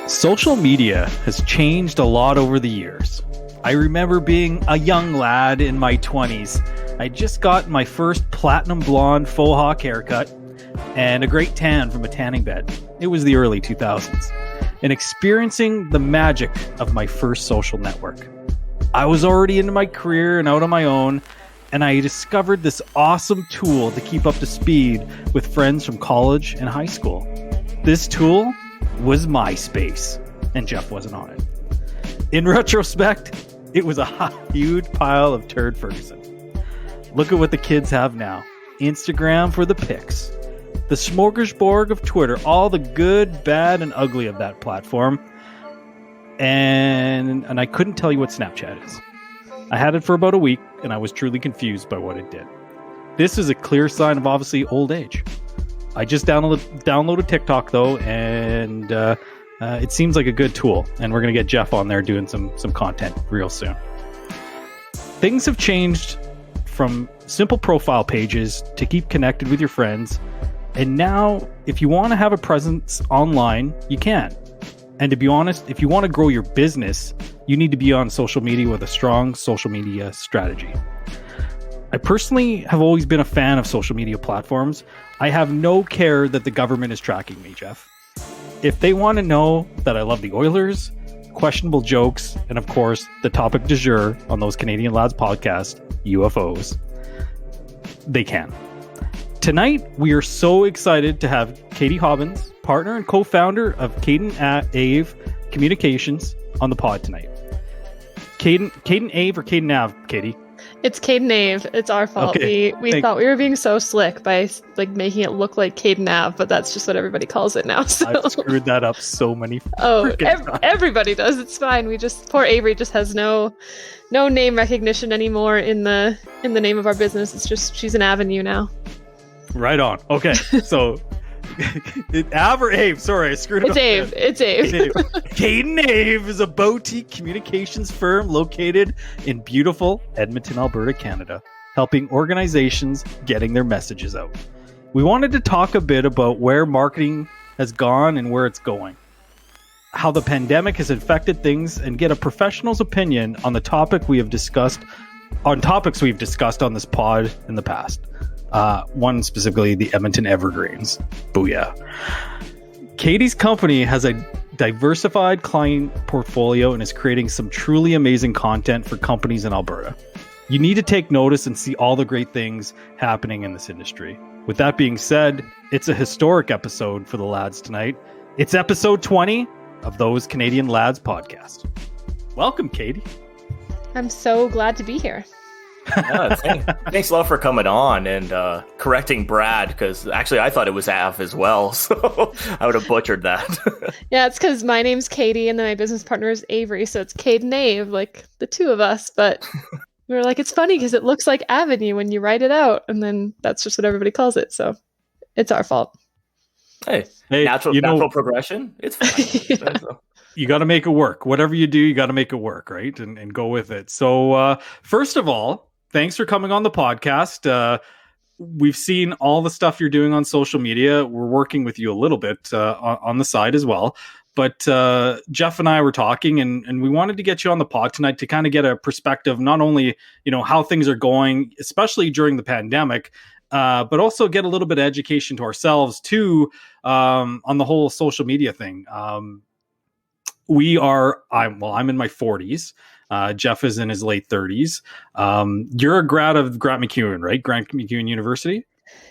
Social media has changed a lot over the years. I remember being a young lad in my 20s. I just got my first platinum blonde faux hawk haircut and a great tan from a tanning bed. It was the early 2000s. And experiencing the magic of my first social network. I was already into my career and out on my own, and I discovered this awesome tool to keep up to speed with friends from college and high school. This tool was MySpace, and Jeff wasn't on it. In retrospect, it was a huge pile of turd Ferguson. Look at what the kids have now. Instagram for the pics. The smorgasbord of Twitter, all the good, bad, and ugly of that platform. And I couldn't tell you what Snapchat is. I had it for about a week, and I was truly confused by what it did. This is a clear sign of obviously old age. I just downloaded TikTok though, and it seems like a good tool. And we're gonna get Jeff on there doing some content real soon. Things have changed from simple profile pages to keep connected with your friends, and now if you want to have a presence online, you can. And to be honest, if you want to grow your business, you need to be on social media with a strong social media strategy. I personally have always been a fan of social media platforms. I have no care that the government is tracking me, Jeff. If they want to know that I love the Oilers, questionable jokes, and of course, the topic du jour on those Canadian Lads podcast, UFOs, they can. Tonight, we are so excited to have Kady Hobbins, partner and co-founder of Kaden Ave Communications, on the pod tonight. Kaden Ave or Kaden Ave, Kady? It's Kaden Ave. It's our fault. Okay. We thought we were being so slick by like making it look like Kaden Ave, but that's just what everybody calls it now. So. I've screwed that up so many. Everybody does. It's fine. Poor Avery just has no name recognition anymore in the name of our business. It's just she's an avenue now. Right on. Okay, so Ave or Ave? Sorry, I screwed it up. It's Ave. Kaden Ave is a boutique communications firm located in beautiful Edmonton, Alberta, Canada, helping organizations getting their messages out. We wanted to talk a bit about where marketing has gone and where it's going, how the pandemic has affected things, and get a professional's opinion on topics we've discussed on this pod in the past. One specifically, the Edmonton Evergreens. Booyah. Kady's company has a diversified client portfolio and is creating some truly amazing content for companies in Alberta. You need to take notice and see all the great things happening in this industry. With that being said, it's a historic episode for the lads tonight. It's episode 20 of Those Canadian Lads podcast. Welcome, Kady. I'm so glad to be here. Yeah, thanks a lot for coming on and correcting Brad, because actually I thought it was Av as well, so I would have butchered that. Yeah, it's because my name's Kady and then my business partner is Avery, so it's Kaden Ave, like the two of us, but we were like, it's funny because it looks like Avenue when you write it out, and then that's just what everybody calls it, so it's our fault. Hey, natural progression, it's fine. Yeah. You got to make it work. Whatever you do, you got to make it work, right? And go with it. So first of all, thanks for coming on the podcast. We've seen all the stuff you're doing on social media. We're working with you a little bit on the side as well. But Jeff and I were talking, and we wanted to get you on the pod tonight to kind of get a perspective, not only how things are going, especially during the pandemic, but also get a little bit of education to ourselves too on the whole social media thing. I'm in my 40s. Jeff is in his late 30s. You're a grad of Grant MacEwan, right? Grant MacEwan University?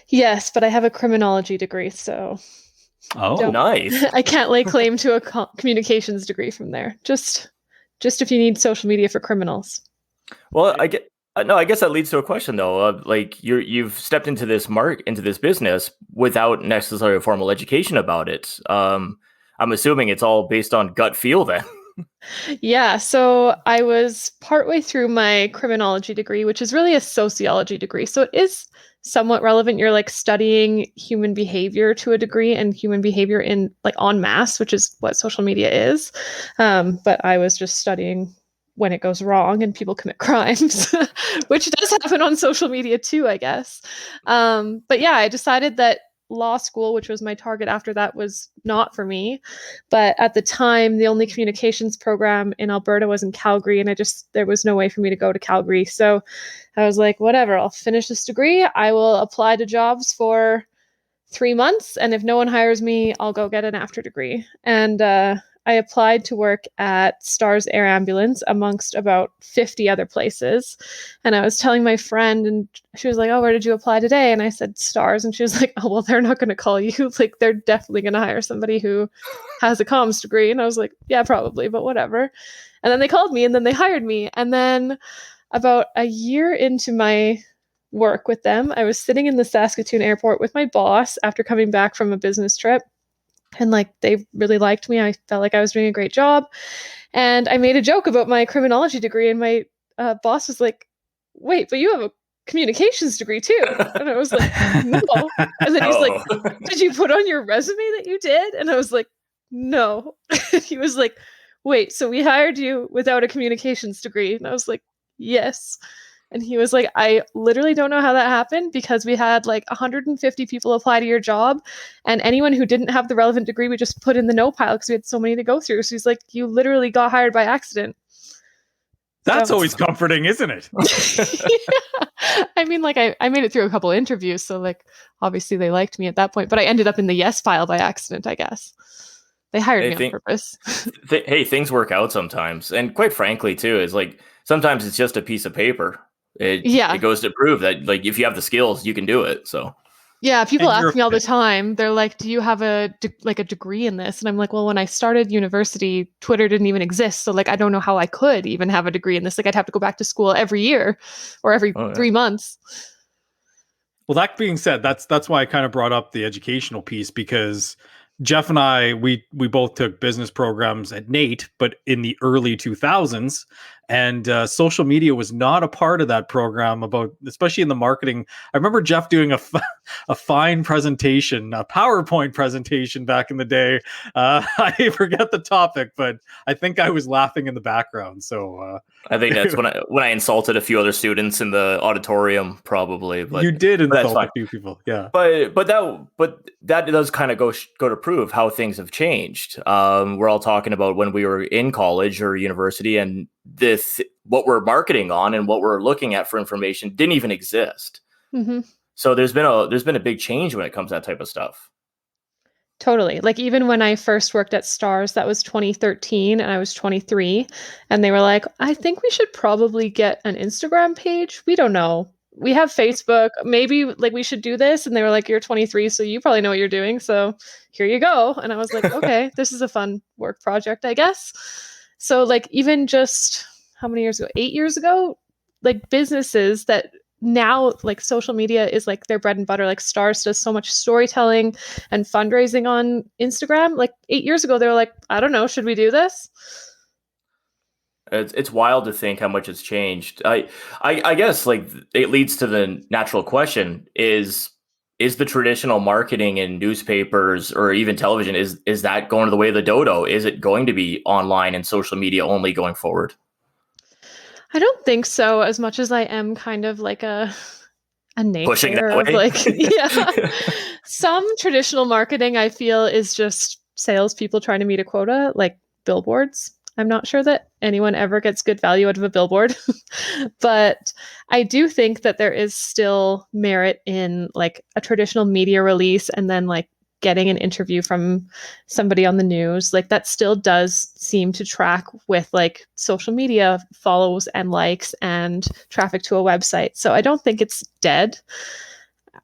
Yes, but I have a criminology degree, so... Oh, nice. I can't lay claim to a communications degree from there. Just if you need social media for criminals. Well, I guess that leads to a question though. Like you've stepped into this business without necessarily a formal education about it. I'm assuming it's all based on gut feel then. Yeah, so I was partway through my criminology degree, which is really a sociology degree. So it is somewhat relevant. You're like studying human behavior to a degree, and human behavior in like en masse, which is what social media is. But I was just studying when it goes wrong and people commit crimes, which does happen on social media too, I guess. But yeah, I decided that law school, which was my target after that, was not for me. But at the time, the only communications program in Alberta was in Calgary, and there was no way for me to go to Calgary. So I was like, whatever, I'll finish this degree. I will apply to jobs for 3 months, and if no one hires me, I'll go get an after degree. And I applied to work at STARS Air Ambulance amongst about 50 other places. And I was telling my friend, and she was like, oh, where did you apply today? And I said, STARS. And she was like, oh, well, they're not going to call you. Like, they're definitely going to hire somebody who has a comms degree. And I was like, yeah, probably, but whatever. And then they called me, and then they hired me. And then about a year into my work with them, I was sitting in the Saskatoon airport with my boss after coming back from a business trip. And like, they really liked me. I felt like I was doing a great job. And I made a joke about my criminology degree. And my boss was like, wait, but you have a communications degree too. And I was like, no. And then he's like, did you put on your resume that you did? And I was like, no. He was like, wait, so we hired you without a communications degree? And I was like, yes. And he was like, I literally don't know how that happened, because we had like 150 people apply to your job, and anyone who didn't have the relevant degree, we just put in the no pile because we had so many to go through. So he's like, you literally got hired by accident. That's always comforting, isn't it? Yeah. I mean, like, I made it through a couple of interviews, so like, obviously they liked me at that point, but I ended up in the yes pile by accident, I guess. They hired me on purpose. Hey, things work out sometimes. And quite frankly, too, is like, sometimes it's just a piece of paper. It goes to prove that, like, if you have the skills, you can do it. So yeah, people ask me all the time. They're like, "Do you have a degree in this?" And I'm like, "Well, when I started university, Twitter didn't even exist, so like, I don't know how I could even have a degree in this. Like, I'd have to go back to school every year or every 3 months." Well, that being said, that's why I kind of brought up the educational piece, because Jeff and I, we both took business programs at NAIT, but in the early 2000s, and social media was not a part of that program, especially in the marketing. I remember Jeff doing a fine presentation, a PowerPoint presentation back in the day. I forget the topic, but I think I was laughing in the background. So I think that's when I insulted a few other students in the auditorium, probably. But you did insult a few people, yeah. But that does kind of go to prove how things have changed. We're all talking about when we were in college or university, and what we're marketing on and what we're looking at for information didn't even exist. Mm-hmm. So there's been a big change when it comes to that type of stuff. Totally. Like, even when I first worked at STARS, that was 2013, and I was 23, and they were like, I think we should probably get an Instagram page. We don't know. We have Facebook. Maybe like we should do this. And they were like, you're 23, so you probably know what you're doing. So here you go. And I was like, okay, this is a fun work project, I guess. So like, even just how many years ago? 8 years ago, like, businesses that now, like, social media is like their bread and butter. Like, STARS does so much storytelling and fundraising on Instagram. Like, 8 years ago, they were like, I don't know, should we do this? It's wild to think how much it's changed. I guess, like, it leads to the natural question: is the traditional marketing in newspapers or even television, is that going to the way of the dodo? Is it going to be online and social media only going forward? I don't think so, as much as I am kind of like a pushing that of way. Like, yeah. Some traditional marketing, I feel, is just salespeople trying to meet a quota, like billboards. I'm not sure that anyone ever gets good value out of a billboard, but I do think that there is still merit in like a traditional media release, and then like getting an interview from somebody on the news. Like, that still does seem to track with like social media follows and likes and traffic to a website. So I don't think it's dead.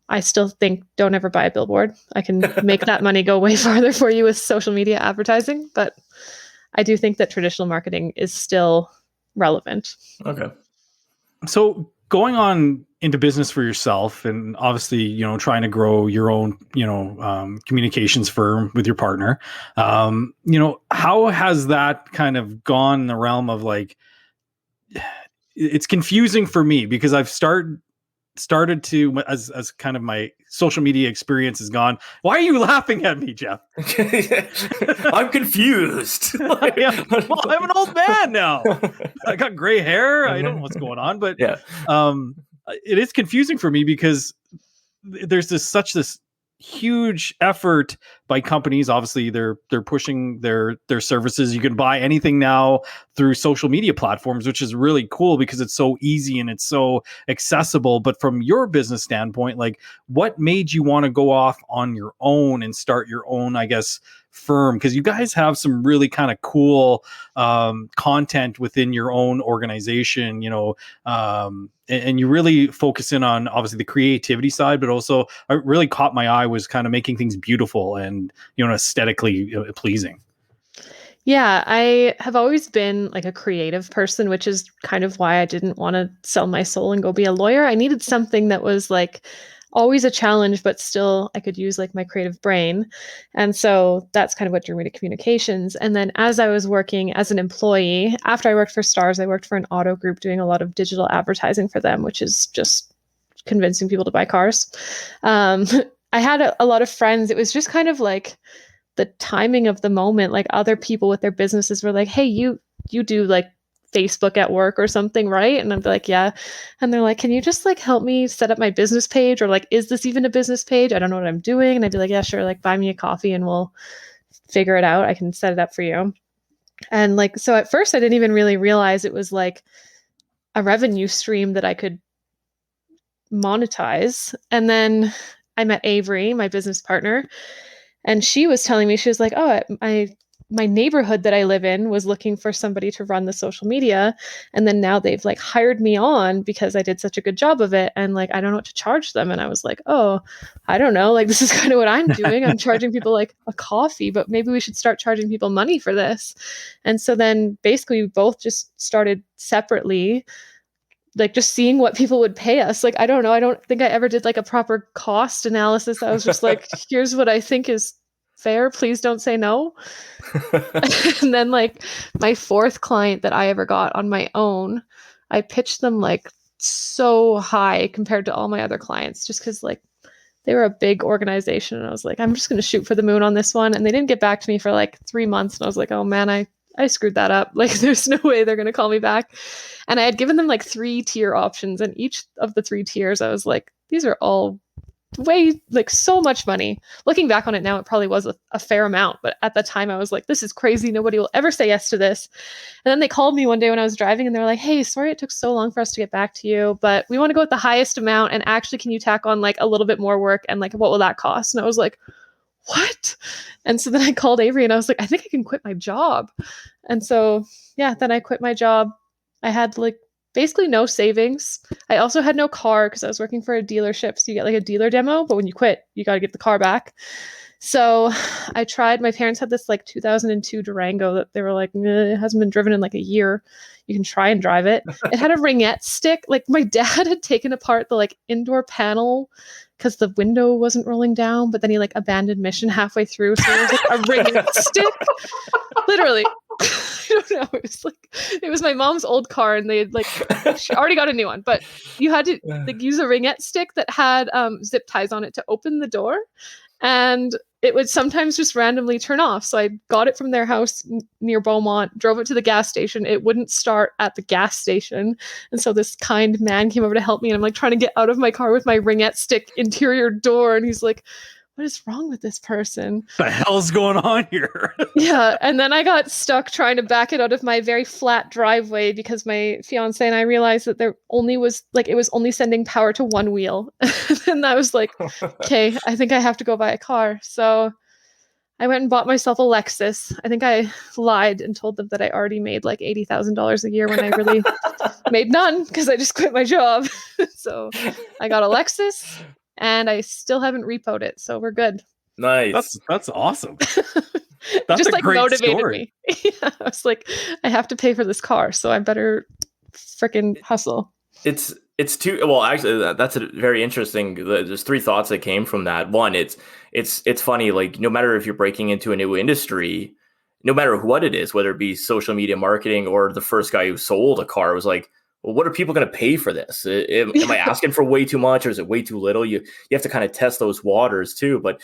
I still think don't ever buy a billboard. I can make that money go way farther for you with social media advertising, but I do think that traditional marketing is still relevant. Okay. So going on into business for yourself, and obviously, you know, trying to grow your own, you know, communications firm with your partner, you know, how has that kind of gone in the realm of like, it's confusing for me because I've started to, as kind of my social media experience has gone. Why are you laughing at me, Jeff? I'm confused. Well, I'm an old man now. I got gray hair. I don't know what's going on, but yeah, it is confusing for me because there's this huge effort by companies. Obviously they're pushing their services. You can buy anything now through social media platforms, which is really cool because it's so easy and it's so accessible. But from your business standpoint, like, what made you want to go off on your own and start your own, I guess, firm? Because you guys have some really kind of cool content within your own organization, and you really focus in on obviously the creativity side, but also it really caught my eye was kind of making things beautiful and, aesthetically pleasing. Yeah, I have always been like a creative person, which is kind of why I didn't want to sell my soul and go be a lawyer. I needed something that was like always a challenge, but still I could use like my creative brain. And so that's kind of what drew me to communications. And then as I was working as an employee, after I worked for Stars, I worked for an auto group doing a lot of digital advertising for them, which is just convincing people to buy cars. I had a lot of friends. It was just kind of like the timing of the moment. Like other people with their businesses were like, hey, you do like Facebook at work or something, right? And I'd be like, yeah. And they're like, can you just like help me set up my business page? Or like, is this even a business page? I don't know what I'm doing. And I'd be like, yeah, sure. Like buy me a coffee and we'll figure it out. I can set it up for you. And like, so at first I didn't even really realize it was like a revenue stream that I could monetize. And then I met Avery, my business partner, and she was telling me, she was like, oh, my neighborhood that I live in was looking for somebody to run the social media. And then now they've like hired me on because I did such a good job of it. And like, I don't know what to charge them. And I was like, oh, I don't know. Like, this is kind of what I'm doing. I'm charging people like a coffee, but maybe we should start charging people money for this. And so then basically we both just started separately, like just seeing what people would pay us. Like, I don't know. I don't think I ever did like a proper cost analysis. I was just like, here's what I think is fair. Please don't say no. And then like my fourth client that I ever got on my own, I pitched them like so high compared to all my other clients, just because like they were a big organization. And I was like, I'm just going to shoot for the moon on this one. And they didn't get back to me for like 3 months. And I was like, oh man, I screwed that up. Like, there's no way they're going to call me back. And I had given them like 3 tier options. And each of the 3 tiers, I was like, these are all way, like, so much money. Looking back on it now, it probably was a fair amount. But at the time, I was like, this is crazy. Nobody will ever say yes to this. And then they called me one day when I was driving and they were like, hey, sorry it took so long for us to get back to you, but we want to go with the highest amount. And actually, can you tack on like a little bit more work? And like, what will that cost? And I was like, what? And so then I called Avery and I was like, I think I can quit my job. And so, yeah, then I quit my job. I had like basically no savings. I also had no car because I was working for a dealership. So you get like a dealer demo, but when you quit, you got to get the car back. So I tried. My parents had this like 2002 Durango that they were like, it hasn't been driven in like a year. You can try and drive it. It had a ringette stick. Like my dad had taken apart the like indoor panel because the window wasn't rolling down, but then he like abandoned mission halfway through. So it was like a ringette stick. Literally. I don't know. It was my mom's old car and they had like, she already got a new one, but you had to like use a ringette stick that had zip ties on it to open the door. And it would sometimes just randomly turn off. So I got it from their house near Beaumont, drove it to the gas station. It wouldn't start at the gas station. And so this kind man came over to help me. And I'm like trying to get out of my car with my ringette stick interior door. And he's like, what is wrong with this person? What the hell's going on here? Yeah. And then I got stuck trying to back it out of my very flat driveway because my fiance and I realized that there only was like, it was only sending power to one wheel. And I was like, okay, I think I have to go buy a car. So I went and bought myself a Lexus. I think I lied and told them that I already made like $80,000 a year when I really made none because I just quit my job. So I got a Lexus. And I still haven't repoed it, so we're good. Nice. That's awesome. That's just like motivated story. me. Yeah, I was like, I have to pay for this car, so I better freaking hustle. It's too well. Actually, that's a very interesting. There's 3 thoughts that came from that. One, it's funny. Like no matter if you're breaking into a new industry, no matter what it is, whether it be social media marketing or the first guy who sold a car was like, well, what are people going to pay for this? Am I asking for way too much or is it way too little? You have to kind of test those waters too. But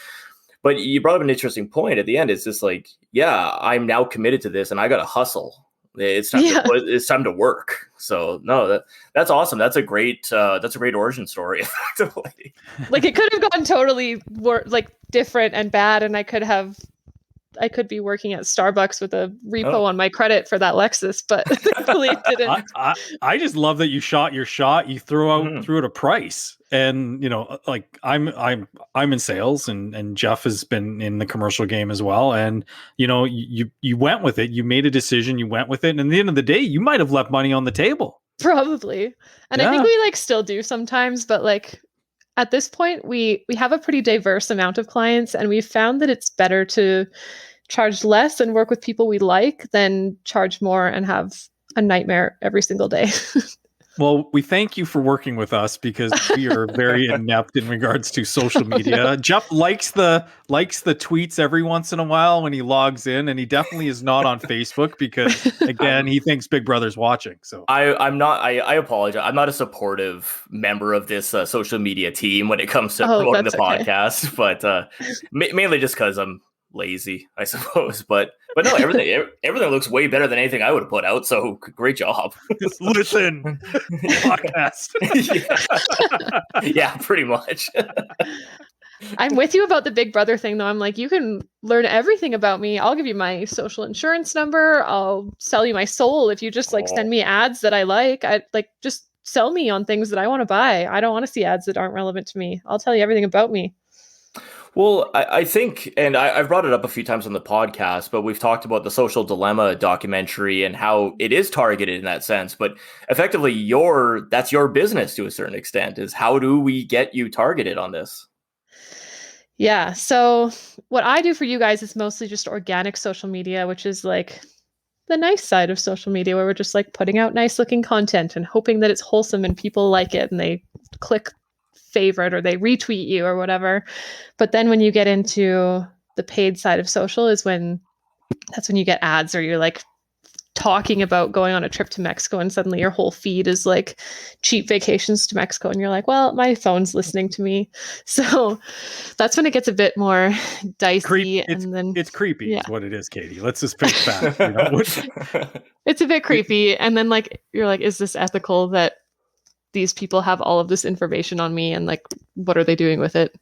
you brought up an interesting point at the end. It's just like, yeah, I'm now committed to this and I got to hustle. It's time it's time to work. So no, that's awesome. That's a great origin story. Effectively. Like it could have gone totally different and bad, and I could be working at Starbucks with a repo on my credit for that Lexus, but thankfully it didn't. I just love that you shot your shot. You threw out a price, and like I'm in sales, and Jeff has been in the commercial game as well. And you went with it. You made a decision. You went with it, and at the end of the day, you might have left money on the table. Probably, and I think we still do sometimes, but at this point, we have a pretty diverse amount of clients, and we've found that it's better to charge less and work with people we like than charge more and have a nightmare every single day. Well, we thank you for working with us because we are very inept in regards to social media. No. Jeff likes the tweets every once in a while when he logs in, and he definitely is not on Facebook because, again, he thinks Big Brother's watching. So I'm not. I apologize. I'm not a supportive member of this social media team when it comes to promoting the podcast, but mainly just because I'm lazy, I suppose. But no, everything looks way better than anything I would have put out. So great job. Listen, podcast. Yeah, pretty much. I'm with you about the Big Brother thing, though. I'm like, you can learn everything about me. I'll give you my social insurance number. I'll sell you my soul if you just send me ads that I like. I just sell me on things that I want to buy. I don't want to see ads that aren't relevant to me. I'll tell you everything about me. Well, I think, and I've brought it up a few times on the podcast, but we've talked about the Social Dilemma documentary and how it is targeted in that sense. But effectively, that's your business to a certain extent, is how do we get you targeted on this? Yeah. So what I do for you guys is mostly just organic social media, which is the nice side of social media, where we're just putting out nice looking content and hoping that it's wholesome and people like it and they click favorite or they retweet you or whatever. But then when you get into the paid side of social that's when you get ads, or you're talking about going on a trip to Mexico and suddenly your whole feed is cheap vacations to Mexico, and you're like, well, my phone's listening to me. So that's when it gets a bit more dicey. It's creepy is what it is, Kady. Let's just pick that. It's a bit creepy. And then you're like, is this ethical that these people have all of this information on me, and what are they doing with it?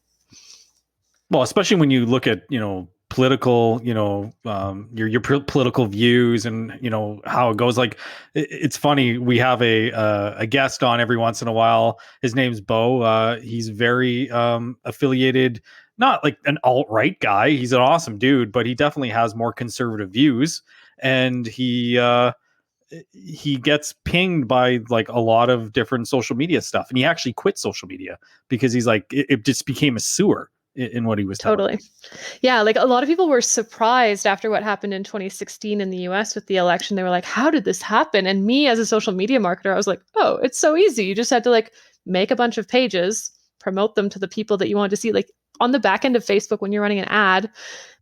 Well, especially when you look at, political, your political views and, how it goes. It's funny. We have a guest on every once in a while. His name's Bo. He's very affiliated, not an alt-right guy. He's an awesome dude, but he definitely has more conservative views. And he gets pinged by a lot of different social media stuff, and he actually quit social media because he's it just became a sewer in what he was totally telling. Yeah, a lot of people were surprised after what happened in 2016 in the US with the election. They were like, how did this happen? And me as a social media marketer, I was like, oh, it's so easy. You just had to make a bunch of pages, promote them to the people that you want to see. On the back end of Facebook, when you're running an ad,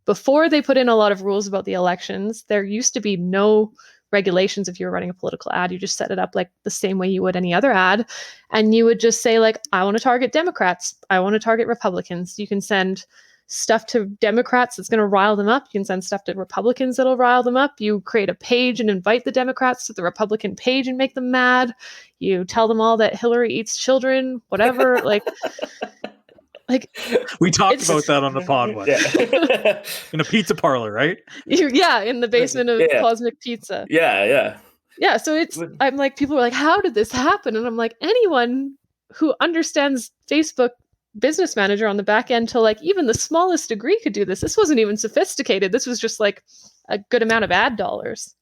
before they put in a lot of rules about the elections, there used to be no regulations. If you were running a political ad, you just set it up the same way you would any other ad, and you would just say I want to target Democrats, I want to target Republicans. You can send stuff to Democrats that's going to rile them up. You can send stuff to Republicans that'll rile them up. You create a page and invite the Democrats to the Republican page and make them mad. You tell them all that Hillary eats children, whatever. We talked about that on the pod once. Yeah. In a pizza parlor, right? In the basement of Cosmic Pizza. Yeah. So I'm people are how did this happen? And I'm anyone who understands Facebook Business Manager on the back end to even the smallest degree could do this. This wasn't even sophisticated. This was just a good amount of ad dollars.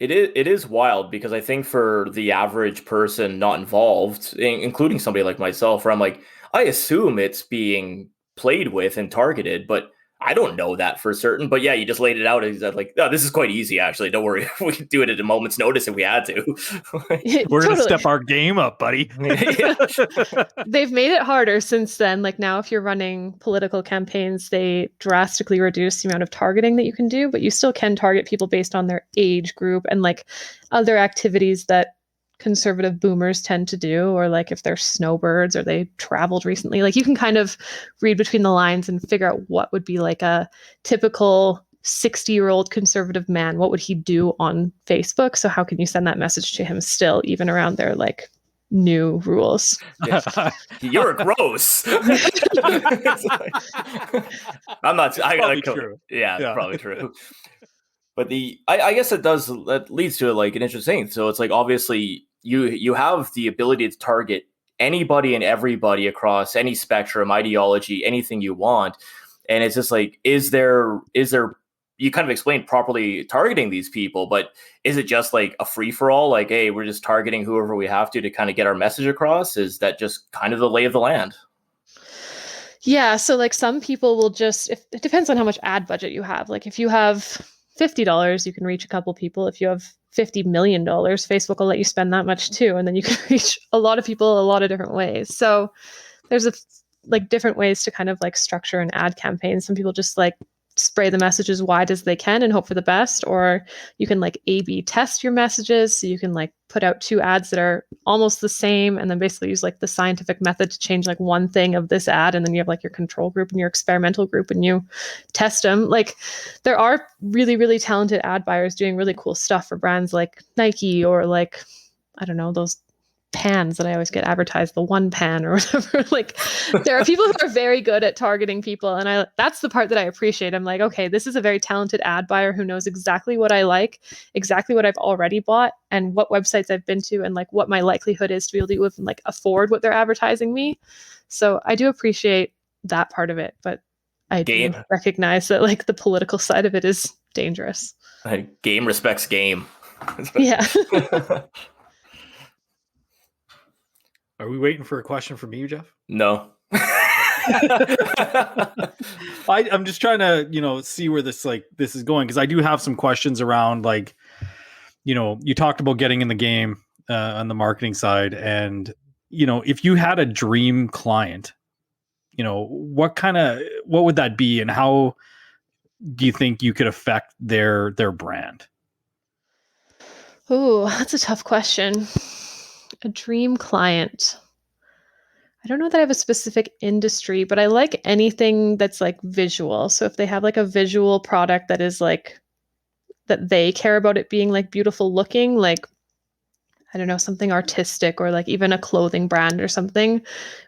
It is wild, because I think for the average person not involved, including somebody like myself, where I'm I assume it's being played with and targeted, but I don't know that for certain. But yeah, you just laid it out as oh, this is quite easy, actually. Don't worry. We could do it at a moment's notice if we had to. We're going to step our game up, buddy. They've made it harder since then. Now, if you're running political campaigns, they drastically reduce the amount of targeting that you can do, but you still can target people based on their age group and other activities that conservative boomers tend to do, or if they're snowbirds or they traveled recently. You can kind of read between the lines and figure out what would be a typical 60-year-old conservative man. What would he do on Facebook? So how can you send that message to him still, even around their like new rules? You're gross. It's like, I'm not. Probably true. Yeah, it's probably true. But I guess that leads to like an interesting thing. So it's like obviously you have the ability to target anybody and everybody across any spectrum, ideology, anything you want. And it's just like, is there you kind of explained properly targeting these people, but is it just like a free for all? Like, hey, we're just targeting whoever we have to kind of get our message across. Is that just kind of the lay of the land? Yeah. So like some people will just, if it depends on how much ad budget you have. Like if you have $50, you can reach a couple people. If you have $50 million, Facebook will let you spend that much too. And then you can reach a lot of people a lot of different ways. So there's like different ways to kind of like structure an ad campaign. Some people just like spray the messages wide as they can and hope for the best, or you can like A/B test your messages. So you can like put out 2 ads that are almost the same and then basically use like the scientific method to change like one thing of this ad, and then you have like your control group and your experimental group and you test them. Like there are really, really talented ad buyers doing really cool stuff for brands like Nike, or like, I don't know, those pans that I always get advertised, the one pan or whatever. Like there are people who are very good at targeting people, and that's the part that I appreciate. I'm like, okay, this is a very talented ad buyer who knows exactly what I like, exactly what I've already bought, and what websites I've been to, and like what my likelihood is to be able to even like afford what they're advertising me. So I do appreciate that part of it, but I do recognize that like the political side of it is dangerous. Game respects game. Yeah. Are we waiting for a question from you, Jeff? No. I'm just trying to, see where this is going, because I do have some questions around like, you talked about getting in the game on the marketing side, and if you had a dream client, what would that be, and how do you think you could affect their brand? Oh, that's a tough question. A dream client. I don't know that I have a specific industry, but I like anything that's like visual. So if they have like a visual product that is like, that they care about it being like beautiful looking, like, I don't know, something artistic, or like even a clothing brand or something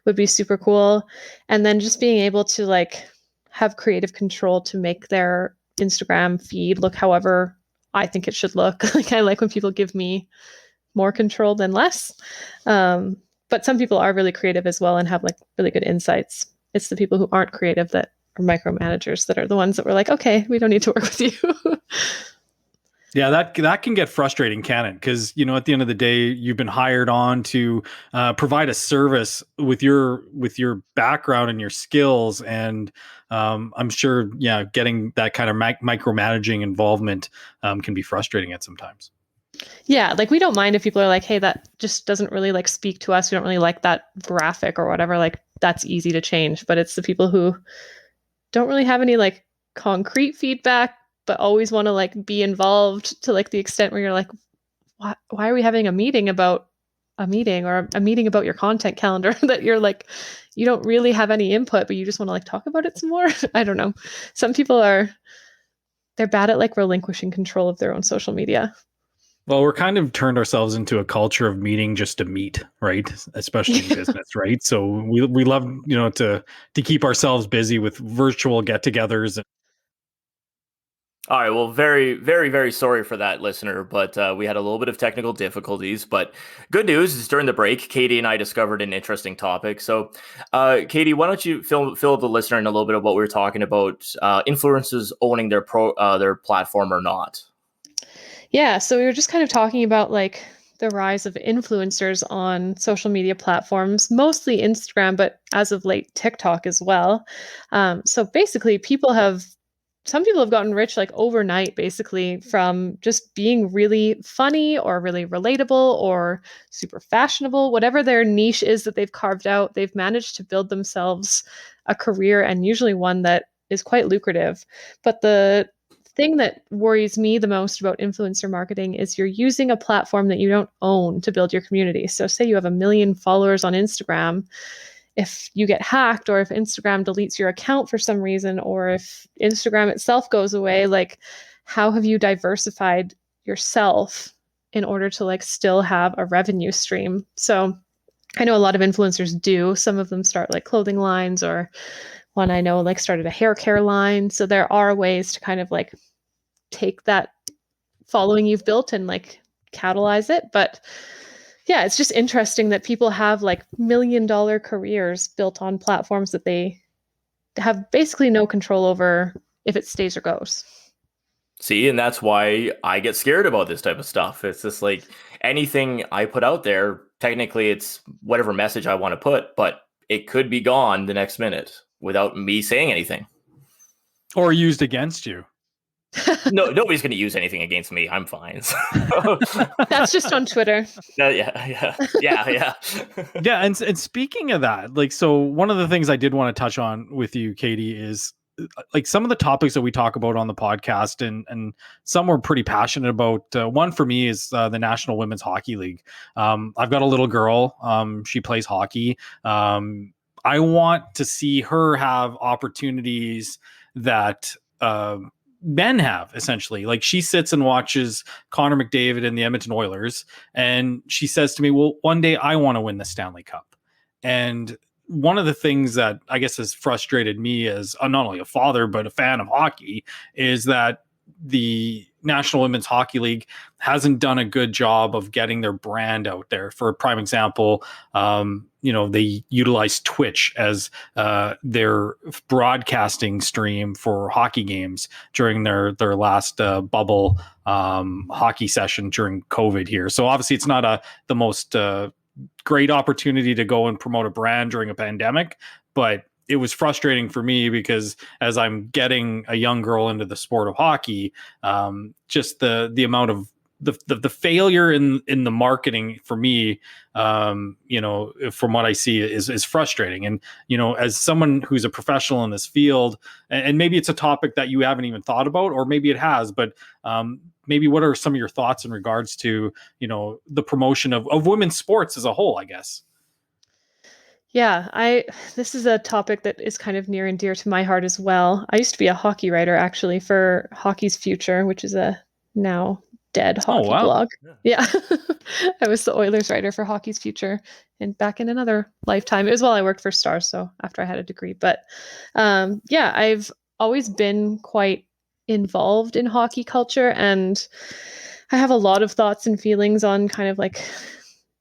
would be super cool. And then just being able to like have creative control to make their Instagram feed look however I think it should look. Like I like when people give me more control than less. But some people are really creative as well and have like really good insights. It's the people who aren't creative that are micromanagers that are the ones that were like, okay, we don't need to work with you. Yeah, that can get frustrating, can it? Because at the end of the day, you've been hired on to provide a service with your background and your skills, and I'm sure, getting that kind of micromanaging involvement can be frustrating at sometimes. Yeah, like we don't mind if people are like, hey, that just doesn't really like speak to us. We don't really like that graphic or whatever. Like that's easy to change. But it's the people who don't really have any like concrete feedback, but always want to like be involved to like the extent where you're like, why are we having a meeting about a meeting, or a meeting about your content calendar that you're like, you don't really have any input, but you just want to like talk about it some more? I don't know. Some people they're bad at like relinquishing control of their own social media. Well, we're kind of turned ourselves into a culture of meeting just to meet, right? Especially in business, right? So we love, to keep ourselves busy with virtual get-togethers. All right. Well, very, very, very sorry for that, listener, but we had a little bit of technical difficulties. But good news is during the break, Kady and I discovered an interesting topic. So, Kady, why don't you fill the listener in a little bit of what we were talking about, influencers owning their platform or not? Yeah, so we were just kind of talking about like the rise of influencers on social media platforms, mostly Instagram, but as of late, TikTok as well. So basically, some people have gotten rich like overnight, basically, from just being really funny or really relatable or super fashionable, whatever their niche is that they've carved out. They've managed to build themselves a career, and usually one that is quite lucrative. But the thing that worries me the most about influencer marketing is you're using a platform that you don't own to build your community. So say you have 1 million followers on Instagram. if you get hacked, or if Instagram deletes your account for some reason, or if Instagram itself goes away, like how have you diversified yourself in order to like still have a revenue stream? So I know a lot of influencers do. Some of them start like clothing lines, or one I know like started a hair care line. So there are ways to kind of like take that following you've built and like catalyze it. But yeah, it's just interesting that people have like $1 million careers built on platforms that they have basically no control over if it stays or goes. See, and that's why I get scared about this type of stuff. It's just like anything I put out there, technically it's whatever message I want to put, but it could be gone the next minute without me saying anything. Or used against you. No, nobody's going to use anything against me. I'm fine. That's just on Twitter. Yeah. Yeah, and speaking of that, like, so one of the things I did want to touch on with you, Kady, is like some of the topics that we talk about on the podcast, and some we're pretty passionate about. One for me is the National Women's Hockey League. I've got a little girl. She plays hockey. I want to see her have opportunities that men have, essentially. Like, she sits and watches Connor McDavid and the Edmonton Oilers, and she says to me, well, one day I want to win the Stanley Cup. And one of the things that I guess has frustrated me as not only a father, but a fan of hockey, is that the National Women's Hockey League hasn't done a good job of getting their brand out there. For a prime example, they utilize Twitch as their broadcasting stream for hockey games during their last bubble hockey session during COVID here. So obviously it's not the most great opportunity to go and promote a brand during a pandemic, but it was frustrating for me because as I'm getting a young girl into the sport of hockey, just the amount of the failure in the marketing for me, from what I see is frustrating. And, as someone who's a professional in this field, and maybe it's a topic that you haven't even thought about, or maybe it has, but maybe what are some of your thoughts in regards to, the promotion of women's sports as a whole, I guess? Yeah, this is a topic that is kind of near and dear to my heart as well. I used to be a hockey writer actually for Hockey's Future, which is a now dead hockey blog. Yeah. I was the Oilers writer for Hockey's Future, and back in another lifetime. It was while I worked for Star, so after I had a degree. But I've always been quite involved in hockey culture, and I have a lot of thoughts and feelings on kind of like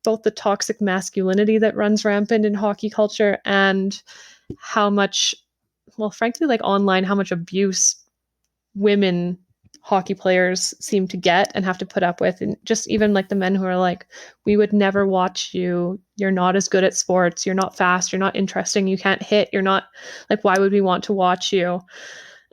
both the toxic masculinity that runs rampant in hockey culture and how much, well, frankly, like online, how much abuse women hockey players seem to get and have to put up with. And just even like the men who are like, we would never watch you. You're not as good at sports. You're not fast. You're not interesting. You can't hit. You're not like, why would we want to watch you?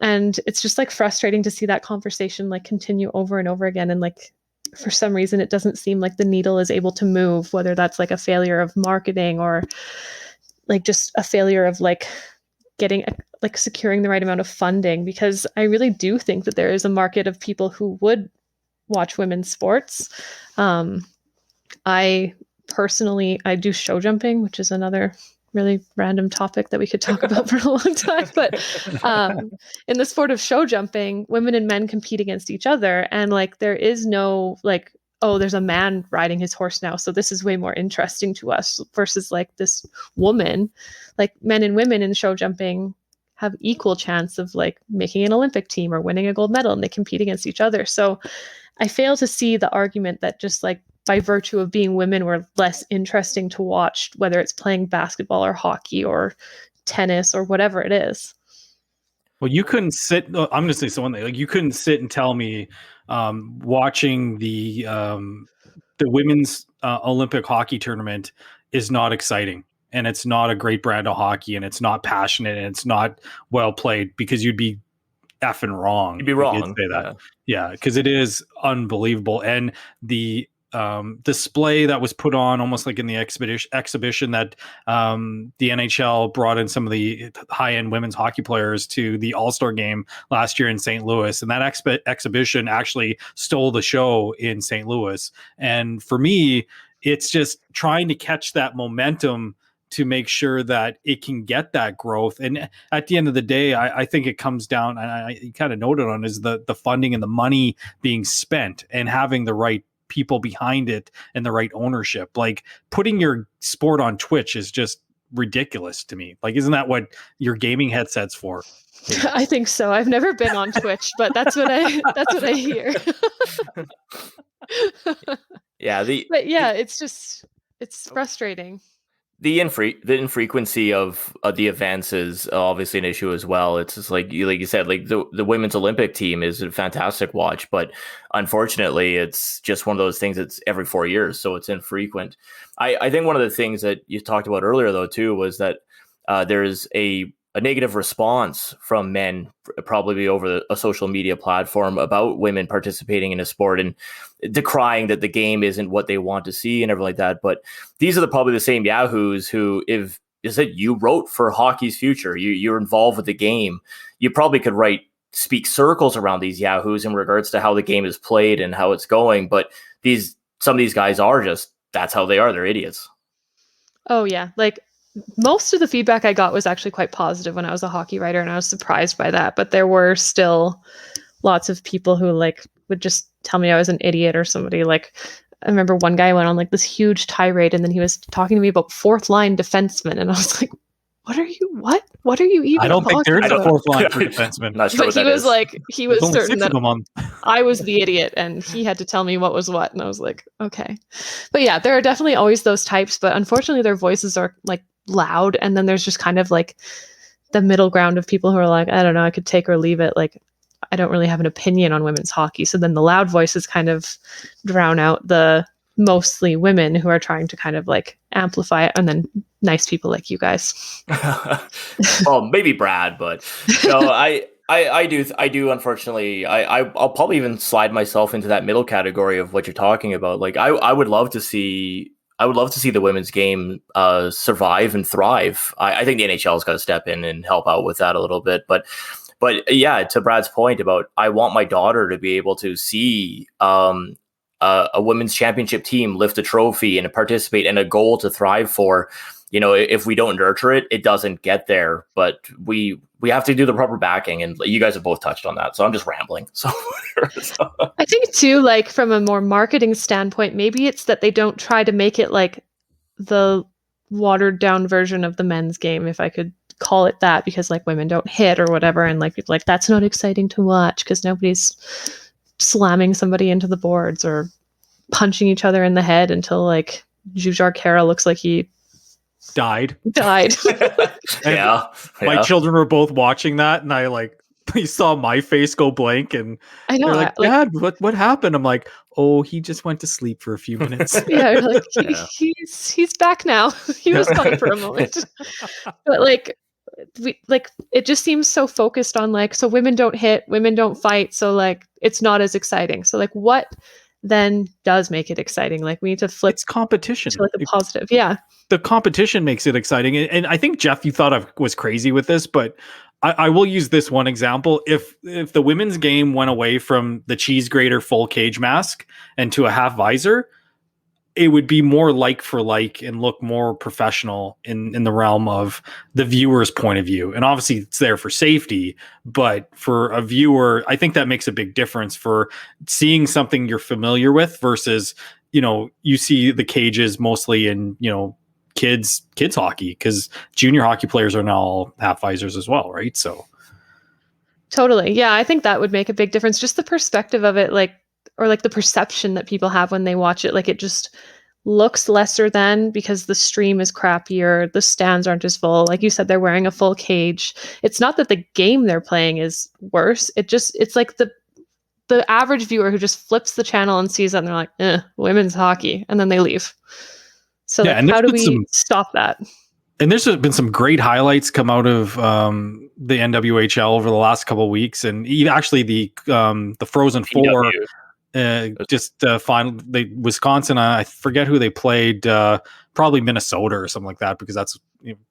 And it's just like frustrating to see that conversation like continue over and over again. And like, for some reason, it doesn't seem like the needle is able to move, whether that's like a failure of marketing or like just a failure of like securing the right amount of funding, because I really do think that there is a market of people who would watch women's sports. I do show jumping, which is another really random topic that we could talk about for a long time. But in the sport of show jumping, women and men compete against each other. And like, there is no like, oh, there's a man riding his horse now, so this is way more interesting to us, versus like this woman. Like, men and women in show jumping have equal chance of like making an Olympic team or winning a gold medal, and they compete against each other. So I fail to see the argument that just like by virtue of being women, we're less interesting to watch, whether it's playing basketball or hockey or tennis or whatever it is. Well, you couldn't sit. I'm going to say something like you couldn't sit and tell me watching the women's Olympic hockey tournament is not exciting, and it's not a great brand of hockey, and it's not passionate, and it's not well played, because you'd be effing wrong. You'd be wrong. You'd say that. Yeah, because it is unbelievable. And the display that was put on almost like in the exhibition that the NHL brought in some of the high-end women's hockey players to the All-Star game last year in St. Louis. And that exhibition actually stole the show in St. Louis. And for me, it's just trying to catch that momentum to make sure that it can get that growth. And at the end of the day, I think it comes down, and I kind of noted on, is the funding and the money being spent and having the right people behind it and the right ownership. Like putting your sport on Twitch is just ridiculous to me. Like, isn't that what your gaming headset's for? I think so. I've never been on Twitch, but that's what I hear. Yeah, but yeah, it's frustrating. The infrequency of the events is obviously an issue as well. It's just like you said, like the women's Olympic team is a fantastic watch, but unfortunately, it's just one of those things that's every 4 years, so it's infrequent. I think one of the things that you talked about earlier, though, too, was that there's a negative response from men, probably over a social media platform, about women participating in a sport and decrying that the game isn't what they want to see and everything like that. But these are probably the same yahoos who, if you wrote for hockey's future, you're involved with the game, you probably could speak circles around these yahoos in regards to how the game is played and how it's going. But some of these guys are just, that's how they are. They're idiots. Oh yeah. Like, most of the feedback I got was actually quite positive when I was a hockey writer, and I was surprised by that. But there were still lots of people who would just tell me I was an idiot or somebody. Like, I remember one guy went on this huge tirade, and then he was talking to me about fourth line defensemen, and I was like, What are you even? I don't think there's a fourth line for defensemen. Not sure but he was he was certain that that I was the idiot, and he had to tell me what was what, and I was like, okay. But yeah, there are definitely always those types, but unfortunately their voices are loud, and then there's just kind of the middle ground of people who are like, I don't know, I could take or leave it. Like, I don't really have an opinion on women's hockey. So then the loud voices kind of drown out the mostly women who are trying to kind of amplify it, and then nice people like you guys. Well, maybe Brad, but no, I do unfortunately, I'll probably even slide myself into that middle category of what you're talking about. Like, I would love to see the women's game survive and thrive. I think the NHL's got to step in and help out with that a little bit. But yeah, to Brad's point about, I want my daughter to be able to see a women's championship team lift a trophy and participate in a goal to thrive for. You know, if we don't nurture it, it doesn't get there. But we have to do the proper backing, and you guys have both touched on that. So I'm just rambling. So I think too, from a more marketing standpoint, maybe it's that they don't try to make it like the watered down version of the men's game, if I could call it that, because women don't hit or whatever, and that's not exciting to watch because nobody's slamming somebody into the boards or punching each other in the head until Jujar Kara looks like he died. Yeah. My children were both watching that, and you saw my face go blank, and I know, they're Dad, what happened? I'm like, oh, he just went to sleep for a few minutes. Yeah, he's back now. He was gone for a moment. But it just seems so focused on so women don't hit, women don't fight, so it's not as exciting. So what then does make it exciting? We need to flip. It's competition. To a positive, yeah. The competition makes it exciting. And I think, Jeff, you thought I was crazy with this, but I will use this one example. If the women's game went away from the cheese grater full cage mask and to a half visor, it would be more like for like and look more professional in the realm of the viewer's point of view. And obviously it's there for safety, but for a viewer, I think that makes a big difference for seeing something you're familiar with versus, you see the cages mostly in, kids hockey, because junior hockey players are now all half visors as well, right? So totally. Yeah, I think that would make a big difference. Just the perspective of it, or the perception that people have when they watch it. It just looks lesser than, because the stream is crappier, the stands aren't as full. Like you said, they're wearing a full cage. It's not that the game they're playing is worse. It's the average viewer who just flips the channel and sees that and they're like, women's hockey, and then they leave. So how do we stop that? And there's been some great highlights come out of the NWHL over the last couple of weeks, and actually the Frozen Four. Final, Wisconsin. I forget who they played. Probably Minnesota or something like that, because that's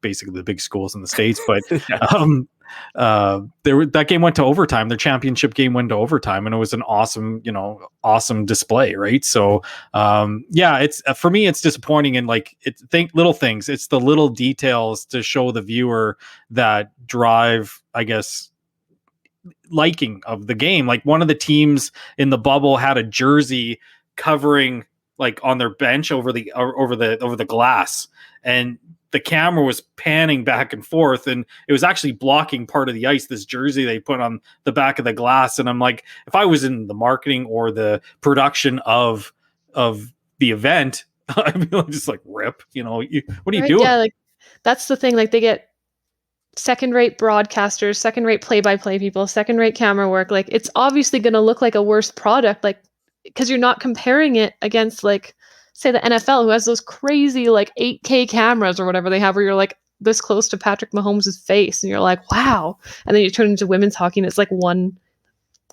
basically the big schools in the States. But that game went to overtime. Their championship game went to overtime, and it was an awesome display, right? So, it's for me, it's disappointing, and like little things. It's the little details to show the viewer that drive, I guess, liking of the game. Like one of the teams in the bubble had a jersey covering like on their bench over the glass, and the camera was panning back and forth, and it was actually blocking part of the ice, this jersey they put on the back of the glass. And I'm like, if I was in the marketing or the production of the event, I'd be just like, rip, what are you doing? Yeah, like that's the thing. Like they get second-rate broadcasters, second-rate play-by-play people, second-rate camera work. Like it's obviously going to look like a worse product, like because you're not comparing it against like, say, the NFL, who has those crazy like 8K cameras or whatever they have, where you're like this close to Patrick Mahomes' face, and you're like, wow. And then you turn into women's hockey, and it's like one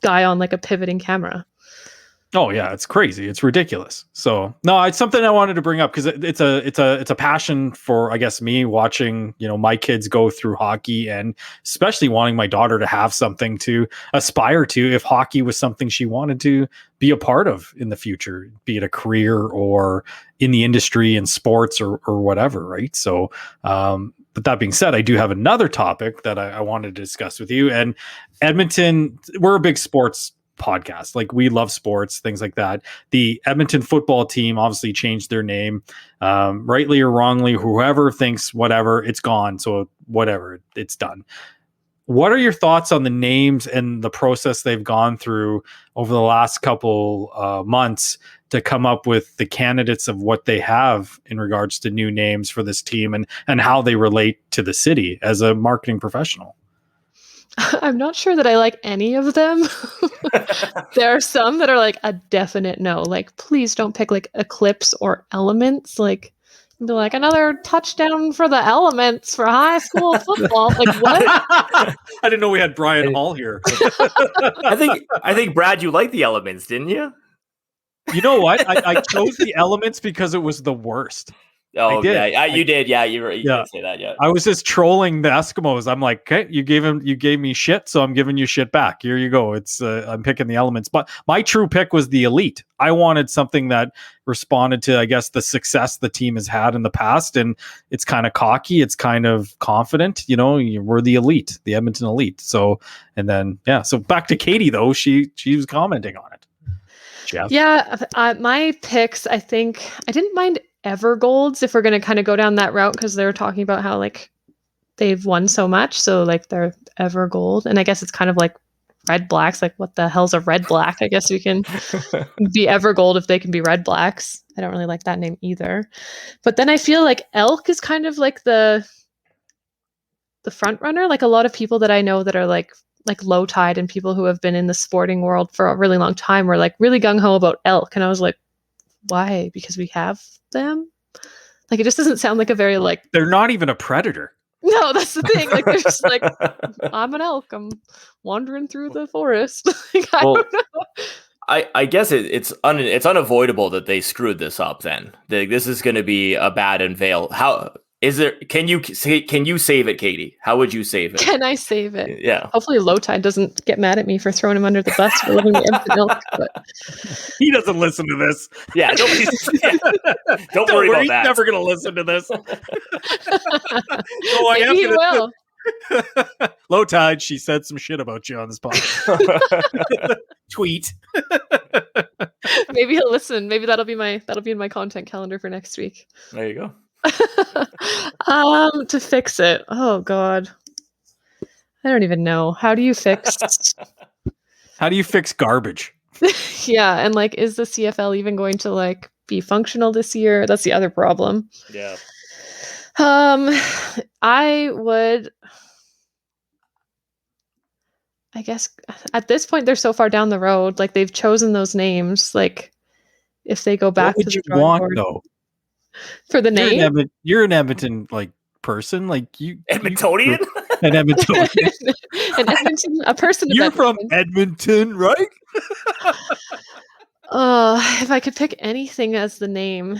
guy on like a pivoting camera. Oh yeah, it's crazy. It's ridiculous. So no, it's something I wanted to bring up because it's a passion for, I guess, me watching, my kids go through hockey, and especially wanting my daughter to have something to aspire to if hockey was something she wanted to be a part of in the future, be it a career or in the industry in sports or whatever. Right. So, but that being said, I do have another topic that I wanted to discuss with you. And Edmonton, we're a big sports podcast. Like we love sports, things like that. The Edmonton Football Team obviously changed their name, rightly or wrongly. Whoever thinks whatever, it's gone. So whatever, it's done. What are your thoughts on the names and the process they've gone through over the last couple months to come up with the candidates of what they have in regards to new names for this team and how they relate to the city as a marketing professional? I'm not sure that I like any of them. There are some that are like a definite no. Like, please don't pick like Eclipse or Elements. Like, be like, another touchdown for the Elements for high school football. Like, what? I didn't know we had Brian Hall here. I think Brad, you like the Elements, didn't you? You know what? I chose the Elements because it was the worst. Oh, yeah, you did. Yeah, you did say that. Yeah, I was just trolling the Eskimos. I'm like, okay, you gave me shit, so I'm giving you shit back. Here you go. It's I'm picking the Elements, but my true pick was the Elite. I wanted something that responded to, I guess, the success the team has had in the past, and it's kind of cocky, it's kind of confident. We're the Elite, the Edmonton Elite. So, and then so back to Kady though. She was commenting on it. Jeff? Yeah, my picks. I think I didn't mind Evergolds if we're going to kind of go down that route, because they're talking about how like they've won so much, so like they're Evergold, and I guess it's kind of like Red Blacks. Like, what the hell's a Red Black? I guess we can be Evergold if they can be Red Blacks. I don't really like that name either. But then I feel like Elk is kind of like the front runner. Like a lot of people that I know that are like Low Tide and people who have been in the sporting world for a really long time were like really gung-ho about Elk, and I was like, why? Because we have them? Like, it just doesn't sound like a very like... They're not even a predator. No, that's the thing. Like, they're just like, I'm an elk. I'm wandering through the forest. Like, I don't know. I guess it's unavoidable that they screwed this up. Then this is going to be a bad unveil. How is there? Can you save it, Kady? How would you save it? Can I save it? Yeah. Hopefully, Low Tide doesn't get mad at me for throwing him under the bus for living in Edmonton Elk. But he doesn't listen to this. Yeah, don't worry about that. He's never going to listen to this. Maybe he will. Low Tide, she said some shit about you on this podcast. Tweet. Maybe he'll listen. Maybe that'll be in my content calendar for next week. There you go. To fix it. Oh God. I don't even know. How do you fix garbage? Yeah, and like, is the CFL even going to like be functional this year? That's the other problem. Yeah. I guess at this point they're so far down the road. Like, they've chosen those names. Like, if they go back to the drawing board though for the name, you're an Edmonton like person, like you Edmontonian, an Edmontonian, an Edmonton, a person. You're from Edmonton, right? If I could pick anything as the name,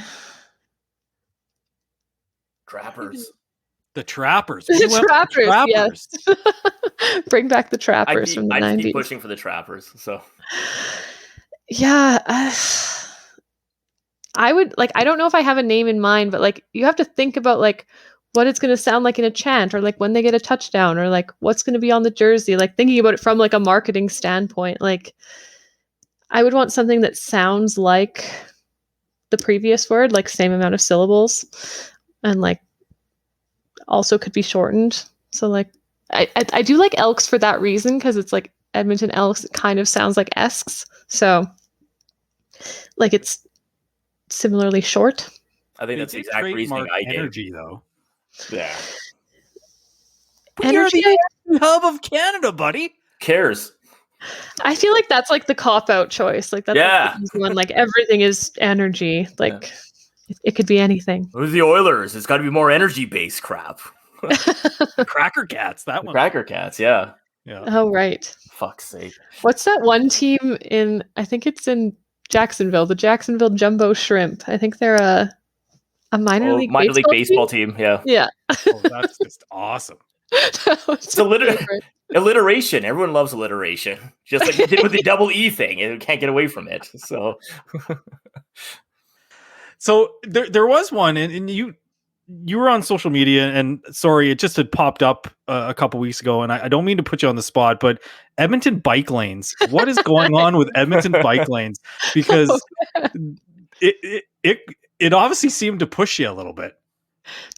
Trappers. The Trappers. The Trappers, yes. Trappers. Bring back the Trappers from the I 90s. just keep pushing for the Trappers. So Yeah, I would like. I don't know if I have a name in mind, but like you have to think about like what it's going to sound like in a chant, or like when they get a touchdown, or like what's going to be on the jersey. Like thinking about it from like a marketing standpoint, like I would want something that sounds like the previous word, like same amount of syllables, and like also could be shortened. So like I do like Elks for that reason, because it's like Edmonton Elks. It kind of sounds like Esks, so like it's similarly short. I think that's the exact reasoning I gave. Energy, though. Yeah. We are the hub of Canada, buddy. Cares. I feel like that's like the cop-out choice. Like that's like the easy one. Like everything is energy. Like it could be anything. Who's the Oilers? It's got to be more energy-based crap. Cracker Cats. That one. Cracker Cats. Yeah. Oh right. Fuck's sake. What's that one team in? I think it's in Jacksonville. The Jacksonville Jumbo Shrimp. I think they're a minor league baseball team. Yeah. Yeah. Oh, that's just awesome. It's alliteration. Everyone loves alliteration. Just like you did with the double E thing. You can't get away from it. So there was one, and you were on social media, and sorry, it just had popped up a couple weeks ago, and I don't mean to put you on the spot, but Edmonton bike lanes. What is going on with Edmonton bike lanes? Because it obviously seemed to push you a little bit.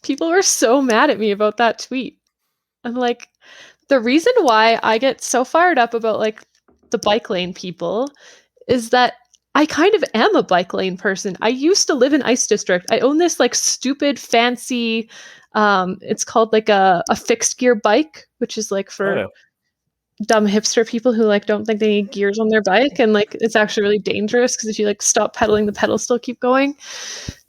People were so mad at me about that tweet. I'm like, the reason why I get so fired up about like the bike lane people is that I kind of am a bike lane person. I used to live in Ice District. I own this like stupid fancy, it's called like a fixed gear bike, which is like for dumb hipster people who like don't think they need gears on their bike, and like it's actually really dangerous because if you like stop pedaling, the pedals still keep going.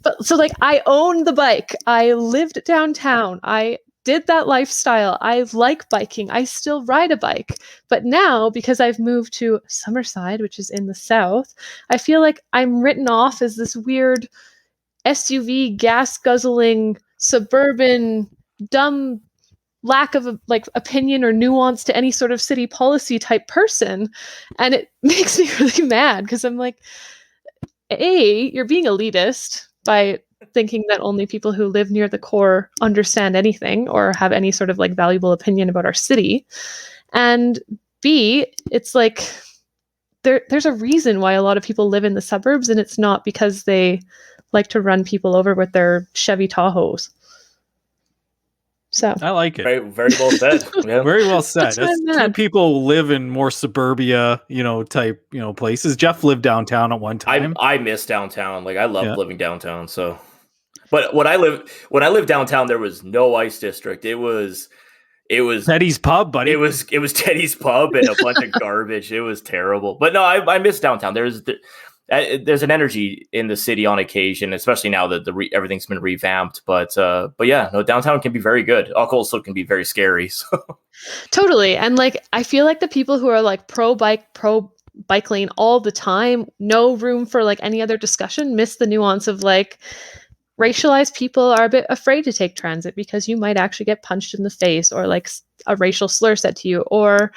But so like I own the bike. I lived downtown. I did that lifestyle. I like biking. I still ride a bike. But now, because I've moved to Summerside, which is in the south, I feel like I'm written off as this weird SUV gas guzzling suburban dumb lack of like opinion or nuance to any sort of city policy type person. And it makes me really mad because I'm like, A, you're being elitist by thinking that only people who live near the core understand anything or have any sort of like valuable opinion about our city. And B, it's like there's a reason why a lot of people live in the suburbs, and it's not because they like to run people over with their Chevy Tahoes. So I like it. Very, very well said. Yeah. Very well said. That's two people who live in more suburbia, type, places. Jeff lived downtown at one time. I miss downtown. Like I love living downtown. So, but when I lived downtown, there was no Ice District. It was Teddy's Pub, buddy. It was Teddy's Pub and a bunch of garbage. It was terrible. But no, I miss downtown. There's an energy in the city on occasion, especially now that everything's been revamped. But yeah, no, downtown can be very good. Also can be very scary. So. Totally. And like, I feel like the people who are like pro bike lane all the time, no room for like any other discussion, miss the nuance of like racialized people are a bit afraid to take transit because you might actually get punched in the face or like a racial slur said to you. Or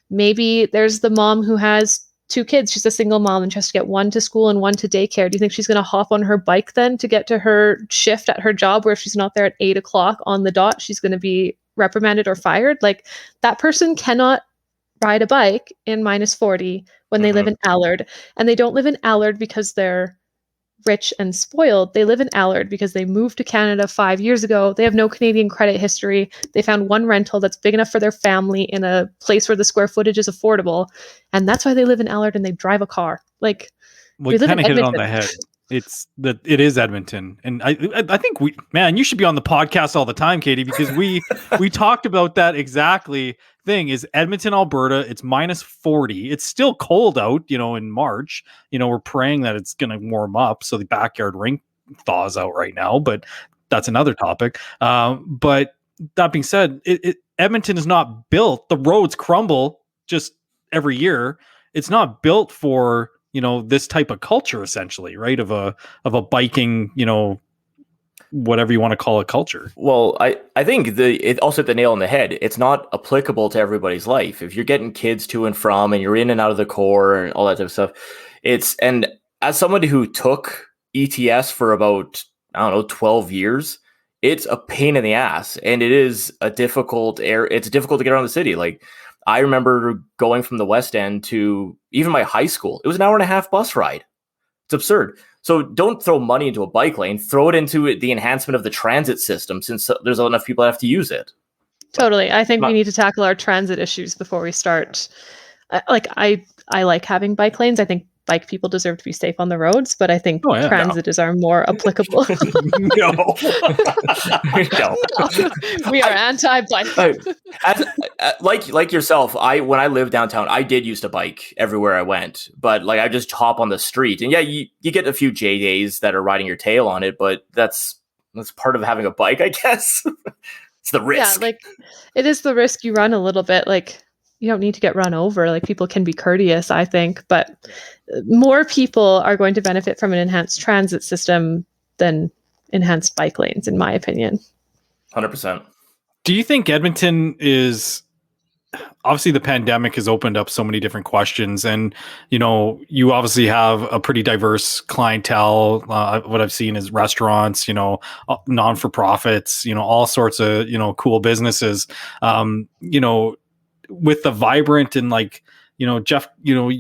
maybe there's the mom who has 2 kids. She's a single mom and she has to get one to school and one to daycare. Do you think she's going to hop on her bike then to get to her shift at her job, where if she's not there at 8:00 on the dot, she's going to be reprimanded or fired? Like, that person cannot ride a bike in -40 when they live in Allard. And they don't live in Allard because they're rich and spoiled. They live in Allard because they moved to Canada 5 years ago. They have no Canadian credit history. They found one rental that's big enough for their family in a place where the square footage is affordable. And that's why they live in Allard and they drive a car. Like, we kind of hit it on the head. It is Edmonton. And I think you should be on the podcast all the time, Kady, because we talked about that exactly thing. Is Edmonton, Alberta, it's -40. It's still cold out, in March. We're praying that it's going to warm up so the backyard rink thaws out right now, but that's another topic. But that being said, Edmonton is not built. The roads crumble just every year. It's not built for this type of culture, essentially, right? Of a biking, whatever you want to call it culture. Well, I think it also hit the nail on the head. It's not applicable to everybody's life. If you're getting kids to and from and you're in and out of the core and all that type of stuff, and as somebody who took ETS for about, I don't know, 12 years, it's a pain in the ass, and it is a difficult it's difficult to get around the city. Like, I remember going from the West End to even my high school. It was an hour and a half bus ride. It's absurd. So don't throw money into a bike lane. Throw it into the enhancement of the transit system, since there's enough people that have to use it. Totally. I think we need to tackle our transit issues before we start. I like having bike lanes. I think bike people deserve to be safe on the roads, but I think transit is our more applicable. No. No. We are anti-bike. Like yourself, when I lived downtown, I did used to bike everywhere I went, but like I just hop on the street, and yeah, you get a few J days that are riding your tail on it, but that's part of having a bike, I guess. It's the risk. Yeah, like it is the risk you run a little bit. Like, you don't need to get run over. Like, people can be courteous, I think, but more people are going to benefit from an enhanced transit system than enhanced bike lanes, in my opinion. 100%. Do you think Edmonton is, obviously the pandemic has opened up so many different questions, and, you know, you obviously have a pretty diverse clientele. What I've seen is restaurants, you know, non-for-profits, you know, all sorts of, you know, cool businesses, you know, with the vibrant and, like, you know, Jeff, you know,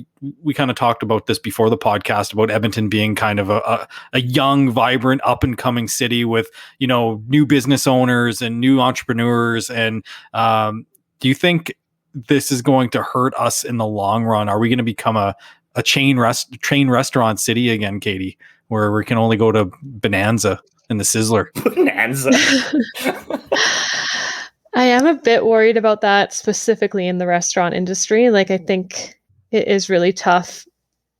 we kind of talked about this before the podcast about Edmonton being kind of a young, vibrant, up and coming city with, you know, new business owners and new entrepreneurs. And do you think this is going to hurt us in the long run? Are we going to become a chain restaurant city again, Kady, where we can only go to Bonanza and the Sizzler? Bonanza. I am a bit worried about that, specifically in the restaurant industry. Like, I think it is really tough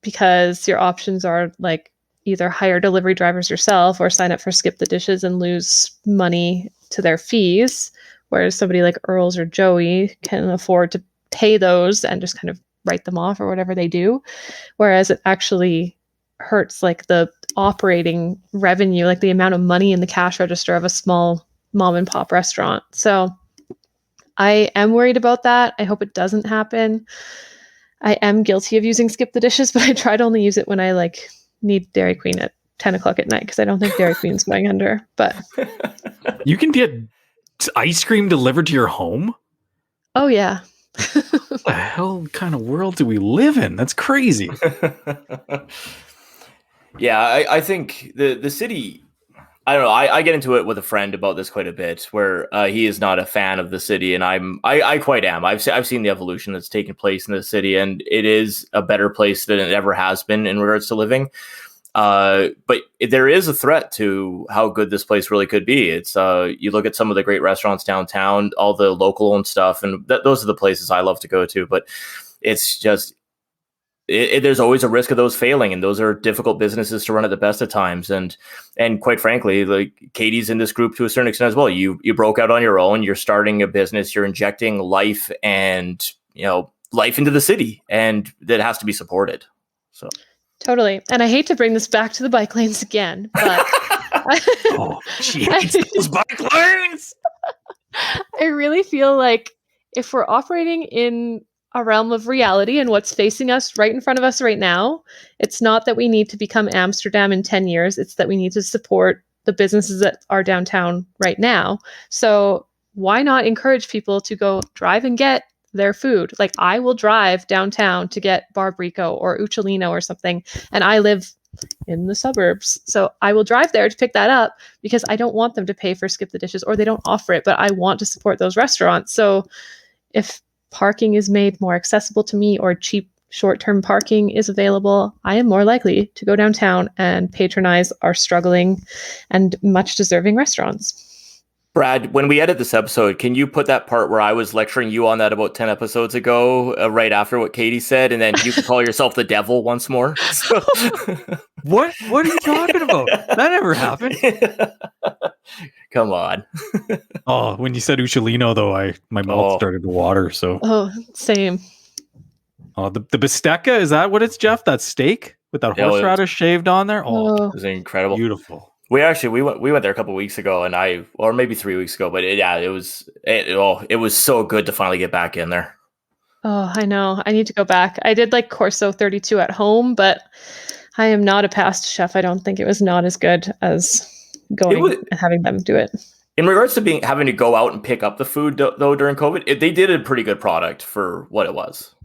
because your options are like either hire delivery drivers yourself or sign up for Skip the Dishes and lose money to their fees. Whereas somebody like Earl's or Joey can afford to pay those and just kind of write them off or whatever they do. Whereas it actually hurts like the operating revenue, like the amount of money in the cash register of a small mom and pop restaurant. So I am worried about that. I hope it doesn't happen. I am guilty of using Skip the Dishes, but I try to only use it when I like need Dairy Queen at 10 o'clock at night, because I don't think Dairy Queen's going under. But you can get ice cream delivered to your home? Oh, yeah. What the hell kind of world do we live in? That's crazy. Yeah, I think the city, I don't know. I get into it with a friend about this quite a bit, where he is not a fan of the city, and I quite am. I've seen the evolution that's taken place in the city, and it is a better place than it ever has been in regards to living. But there is a threat to how good this place really could be. It's you look at some of the great restaurants downtown, all the local owned stuff, and those are the places I love to go to. But it's just, there's always a risk of those failing, and those are difficult businesses to run at the best of times. And quite frankly, like, Kady's in this group to a certain extent as well. You broke out on your own. You're starting a business. You're injecting life and, you know, life into the city, and that has to be supported. So totally. And I hate to bring this back to the bike lanes again, but oh, she hates those bike lanes. I really feel like if we're operating in a realm of reality and what's facing us right in front of us right now, it's not that we need to become Amsterdam in 10 years. It's that we need to support the businesses that are downtown right now. So why not encourage people to go drive and get their food? Like, I will drive downtown to get Barbrico or Ucholino or something, and I live in the suburbs. So I will drive there to pick that up because I don't want them to pay for Skip the Dishes, or they don't offer it, but I want to support those restaurants. So if parking is made more accessible to me, or cheap short-term parking is available, I am more likely to go downtown and patronize our struggling and much deserving restaurants. Brad, when we edit this episode, can you put that part where I was lecturing you on that about 10 episodes ago, right after what Kady said, and then you can call yourself the devil once more? So. What are you talking about? That never happened. Come on. Oh, when you said Ucholino, though, my mouth started to water. So. Oh, same. Oh, the bistecca, is that what it's, Jeff? That steak with that horseradish shaved on there? Oh, it was incredible. Beautiful. We went there a couple weeks ago, or maybe 3 weeks ago. But it was so good to finally get back in there. Oh, I know. I need to go back. I did like Corso 32 at home, but I am not a past chef. I don't think it was not as good as going and having them do it. In regards to having to go out and pick up the food though during COVID, they did a pretty good product for what it was.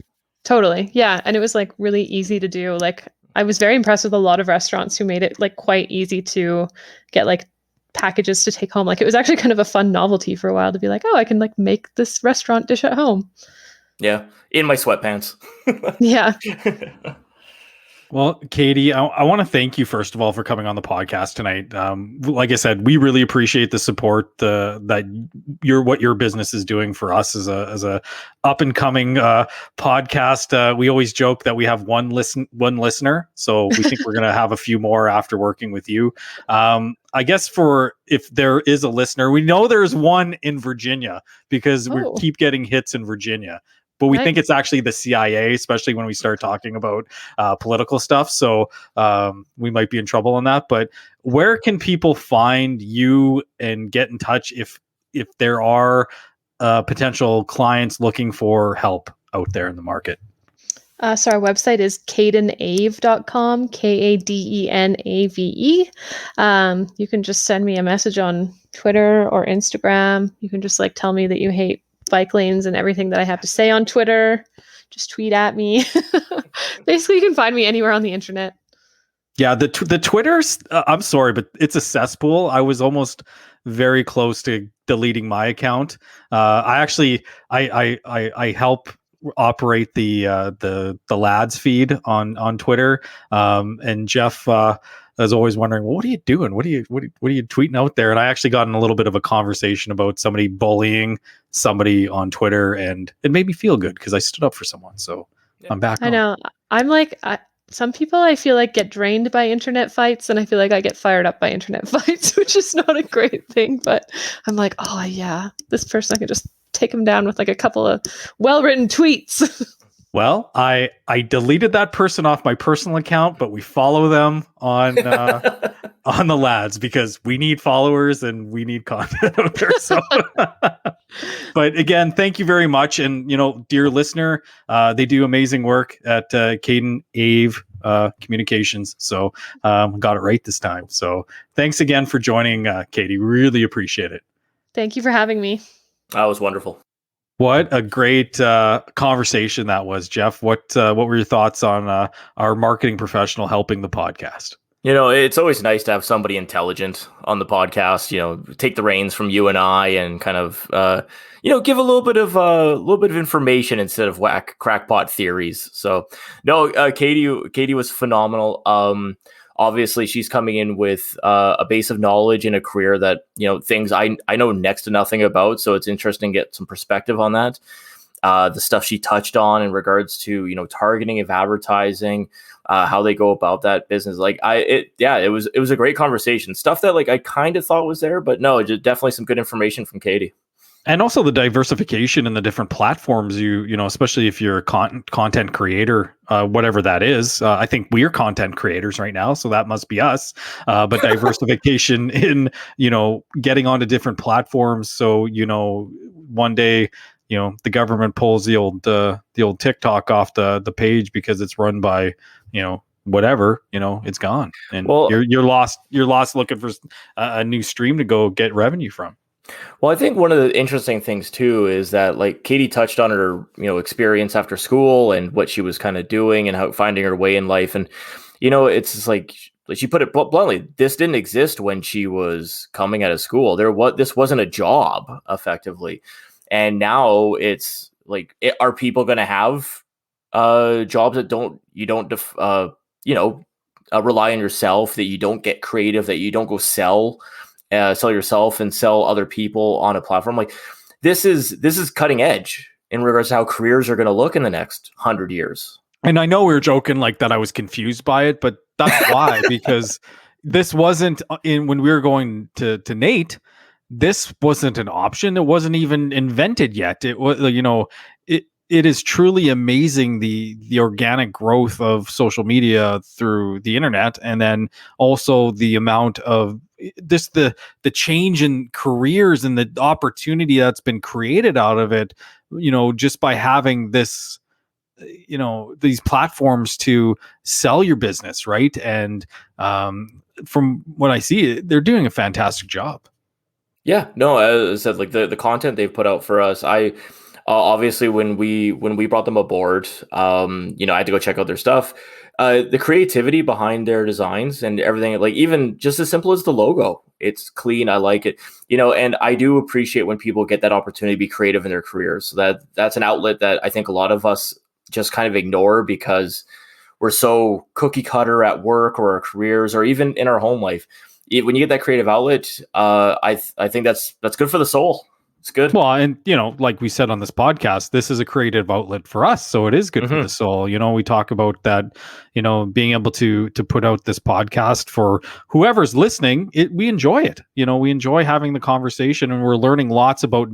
Totally. Yeah. And it was like really easy to do. Like I was very impressed with a lot of restaurants who made it like quite easy to get like packages to take home. Like it was actually kind of a fun novelty for a while to be like, oh, I can like make this restaurant dish at home. Yeah. In my sweatpants. Yeah. Well, Kady, I want to thank you first of all for coming on the podcast tonight. Like I said, we really appreciate the support that what your business is doing for us as a up and coming podcast. We always joke that we have one listener, so we think we're going to have a few more after working with you. I guess if there is a listener, we know there's one in Virginia because we keep getting hits in Virginia. But we think it's actually the CIA, especially when we start talking about political stuff. So we might be in trouble on that. But where can people find you and get in touch if there are potential clients looking for help out there in the market? So our website is kadenave.com, Kadenave. You can just send me a message on Twitter or Instagram. You can just like tell me that you hate bike lanes and everything that I have to say on Twitter. Just tweet at me. Basically, you can find me anywhere on the internet. Yeah, the Twitter's, I'm sorry, but it's a cesspool. I was almost very close to deleting my account. I help operate the lads feed on Twitter. And Jeff is always wondering, well, what are you doing? What are you tweeting out there? And I actually got in a little bit of a conversation about somebody bullying somebody on Twitter, and it made me feel good because I stood up for someone. So I'm back. I know. I'm like, some people I feel like get drained by internet fights, and I feel like I get fired up by internet fights, which is not a great thing. But I'm like, oh yeah, this person, I could just take him down with like a couple of well-written tweets. Well, I deleted that person off my personal account, but we follow them on the lads because we need followers and we need content out there. So, but again, thank you very much. And dear listener, they do amazing work at Kaden Ave Communications. So got it right this time. So thanks again for joining, Kady. Really appreciate it. Thank you for having me. That was wonderful. What a great conversation that was, Jeff. What were your thoughts on our marketing professional helping the podcast? It's always nice to have somebody intelligent on the podcast. Take the reins from you and I, and kind of give a little bit of information instead of crackpot theories. So no, Kady was phenomenal. Obviously, she's coming in with a base of knowledge in a career that, things I know next to nothing about. So it's interesting to get some perspective on that. The stuff she touched on in regards to, targeting of advertising, how they go about that business. It was a great conversation. Stuff that I kind of thought was there, but no, just definitely some good information from Kady. And also the diversification in the different platforms, especially if you're a content creator, whatever that is. I think we're content creators right now, so that must be us. But diversification in, getting onto different platforms. So, one day, the government pulls the old TikTok off the page because it's run by, whatever, it's gone. And you're lost looking for a new stream to go get revenue from. Well, I think one of the interesting things too is that Kady touched on her, experience after school and what she was kind of doing and how finding her way in life. And, it's just like she put it bluntly, this didn't exist when she was coming out of school. This wasn't a job effectively. And now it's are people going to have jobs that you don't rely on yourself, that you don't get creative, that you don't go sell yourself and sell other people on a platform? This is cutting edge in regards to how careers are going to look in the next 100 years. And I know we were joking that I was confused by it, but that's why, because this wasn't when we were going to Nate, this wasn't an option. It wasn't even invented yet. It was, it is truly amazing the organic growth of social media through the internet, and then also the amount of this the change in careers and the opportunity that's been created out of it, just by having this, these platforms to sell your business, right? And from what I see, they're doing a fantastic job. Yeah, no, as I said, like the content they've put out for us, I obviously when we brought them aboard, I had to go check out their stuff. The creativity behind their designs and everything, like even just as simple as the logo, it's clean. I like it, and I do appreciate when people get that opportunity to be creative in their careers. So that's an outlet that I think a lot of us just kind of ignore because we're so cookie cutter at work or our careers or even in our home life. When you get that creative outlet, I think that's good for the soul. It's good. Well, and like we said on this podcast, this is a creative outlet for us, so it is good for the soul. We talk about that. Being able to put out this podcast for whoever's listening, we enjoy it. We enjoy having the conversation, and we're learning lots about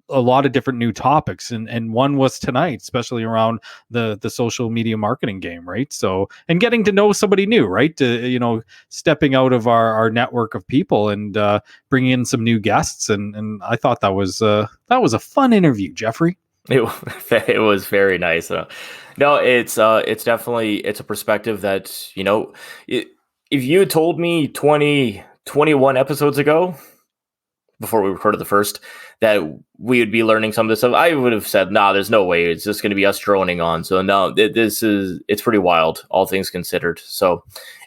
a lot of different new topics, and one was tonight, especially around the social media marketing game, right? So, and getting to know somebody new, right? Stepping out of our network of people and bringing in some new guests, and I thought that was a fun interview, Jeffrey. It was very nice. No, it's definitely, it's a perspective that if you had told me 21 episodes ago, before we recorded the first, that we would be learning some of this stuff, I would have said, nah, there's no way. It's just going to be us droning on. So no, it's pretty wild, all things considered. So,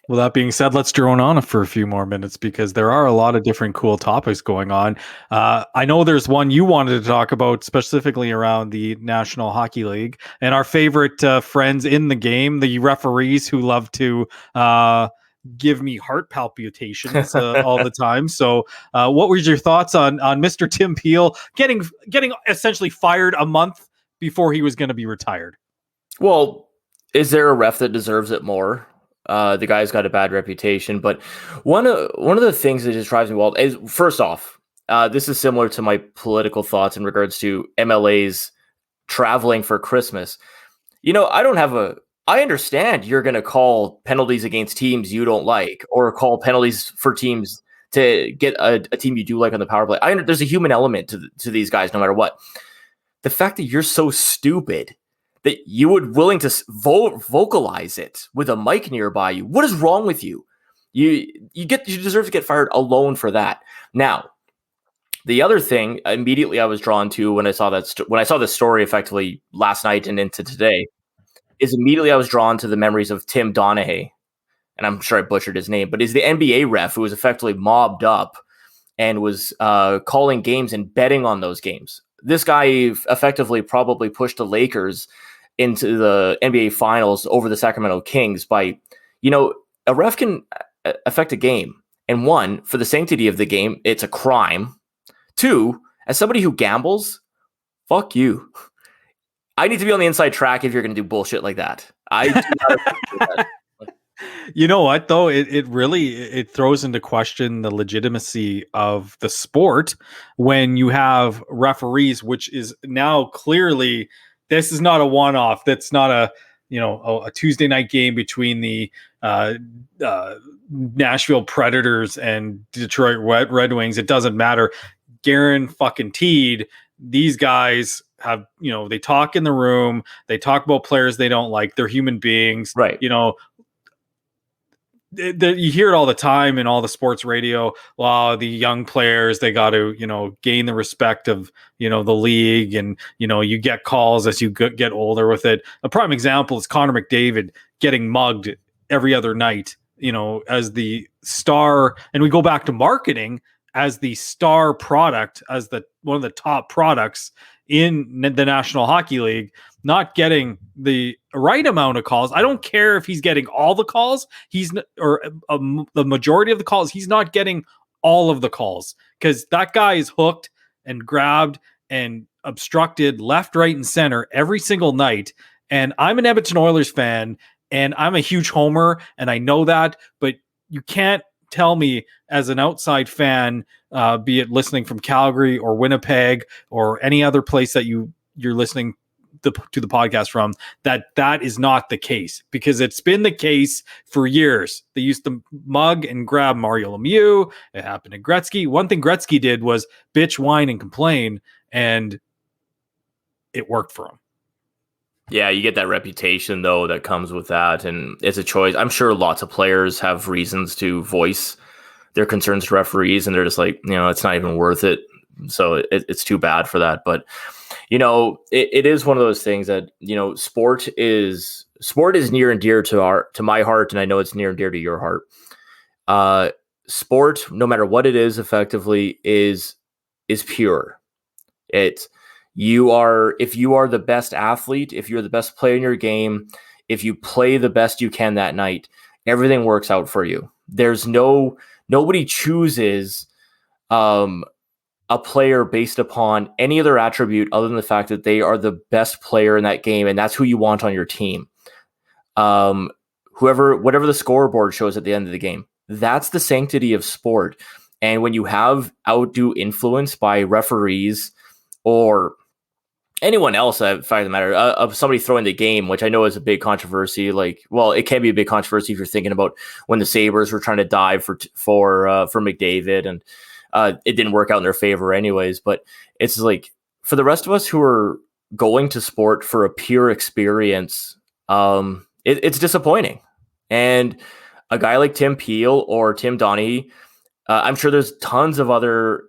well, that being said, let's drone on for a few more minutes because there are a lot of different cool topics going on. I know there's one you wanted to talk about specifically around the National Hockey League and our favorite friends in the game, the referees who love to give me heart palpitations all the time. So what were your thoughts on Mr. Tim Peel getting essentially fired a month before he was going to be retired? Well, is there a ref that deserves it more? The guy's got a bad reputation, but one of the things that just drives me wild is, first off, this is similar to my political thoughts in regards to MLAs traveling for Christmas. I understand you're going to call penalties against teams you don't like, or call penalties for teams to get a team you do like on the power play. There's a human element to these guys, no matter what. The fact that you're so stupid that you would willing to vocalize it with a mic nearby you. What is wrong with you? You deserve to get fired alone for that. Now, the other thing immediately I was drawn to when I saw this story effectively last night and into today is immediately I was drawn to the memories of Tim Donaghy, and I'm sure I butchered his name, but is the NBA ref who was effectively mobbed up and was calling games and betting on those games. This guy effectively probably pushed the Lakers into the NBA Finals over the Sacramento Kings by, a ref can affect a game. And one, for the sanctity of the game, it's a crime. Two, as somebody who gambles, fuck you. I need to be on the inside track if you're going to do bullshit like that. I do not appreciate that. You know what, though? It really throws into question the legitimacy of the sport when you have referees, which is now clearly, this is not a one-off. That's not a Tuesday night game between the Nashville Predators and Detroit Red Wings. It doesn't matter. Garen fucking Teed, these guys have, they talk in the room. They talk about players they don't like. They're human beings. Right. You hear it all the time in all the sports radio. Wow, the young players, they got to, gain the respect of, the league. And, you get calls as you get older with it. A prime example is Connor McDavid getting mugged every other night, as the star. And we go back to marketing as the star product, as one of the top products in the National Hockey League, not getting the right amount of calls. I don't care if he's getting all the calls, the majority of the calls. He's not getting all of the calls because that guy is hooked and grabbed and obstructed left, right, and center every single night. And I'm an Edmonton Oilers fan, and I'm a huge homer, and I know that, but you can't tell me as an outside fan, be it listening from Calgary or Winnipeg or any other place that you're listening to the podcast from, that is not the case, because it's been the case for years. They used to mug and grab Mario Lemieux. It happened to Gretzky. One thing Gretzky did was bitch, whine, and complain, and it worked for him. Yeah, you get that reputation, though, that comes with that, and it's a choice. I'm sure lots of players have reasons to voice their concerns to referees, and they're just like, it's not even worth it. So it's too bad for that. But, it is one of those things that, sport is near and dear to my heart, and I know it's near and dear to your heart. Sport, no matter what it is, effectively is pure. If you are the best athlete, if you're the best player in your game, if you play the best you can that night, everything works out for you. There's nobody chooses a player based upon any other attribute other than the fact that they are the best player in that game, and that's who you want on your team. Whatever the scoreboard shows at the end of the game, that's the sanctity of sport. And when you have undue influence by referees or anyone else, fact of the matter, of somebody throwing the game, which I know is a big controversy. It can be a big controversy if you're thinking about when the Sabres were trying to dive for McDavid, and it didn't work out in their favor anyways. But it's like, for the rest of us who are going to sport for a pure experience, it's disappointing. And a guy like Tim Peel or Tim Donaghy, I'm sure there's tons of other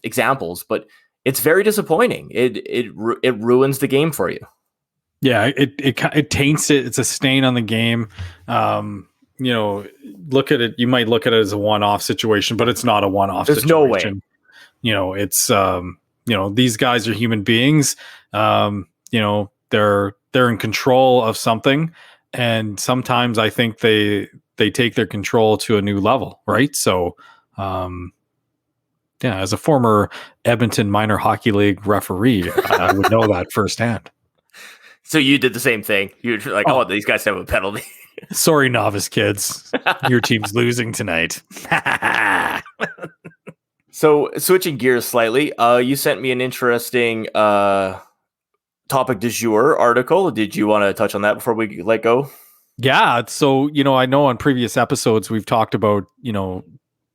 examples, but it's very disappointing. It ruins the game for you. Yeah, it taints it. It's a stain on the game. Look at it. You might look at it as a one-off situation, but it's not a one-off. There's situation. No way. It's these guys are human beings. They're in control of something, and sometimes I think they take their control to a new level, right? So, as a former Edmonton minor hockey league referee, I would know that firsthand. So you did the same thing. You're like, these guys have a penalty. Sorry, novice kids. Your team's losing tonight. So switching gears slightly, you sent me an interesting topic du jour article. Did you want to touch on that before we let go? Yeah. So, I know on previous episodes, we've talked about,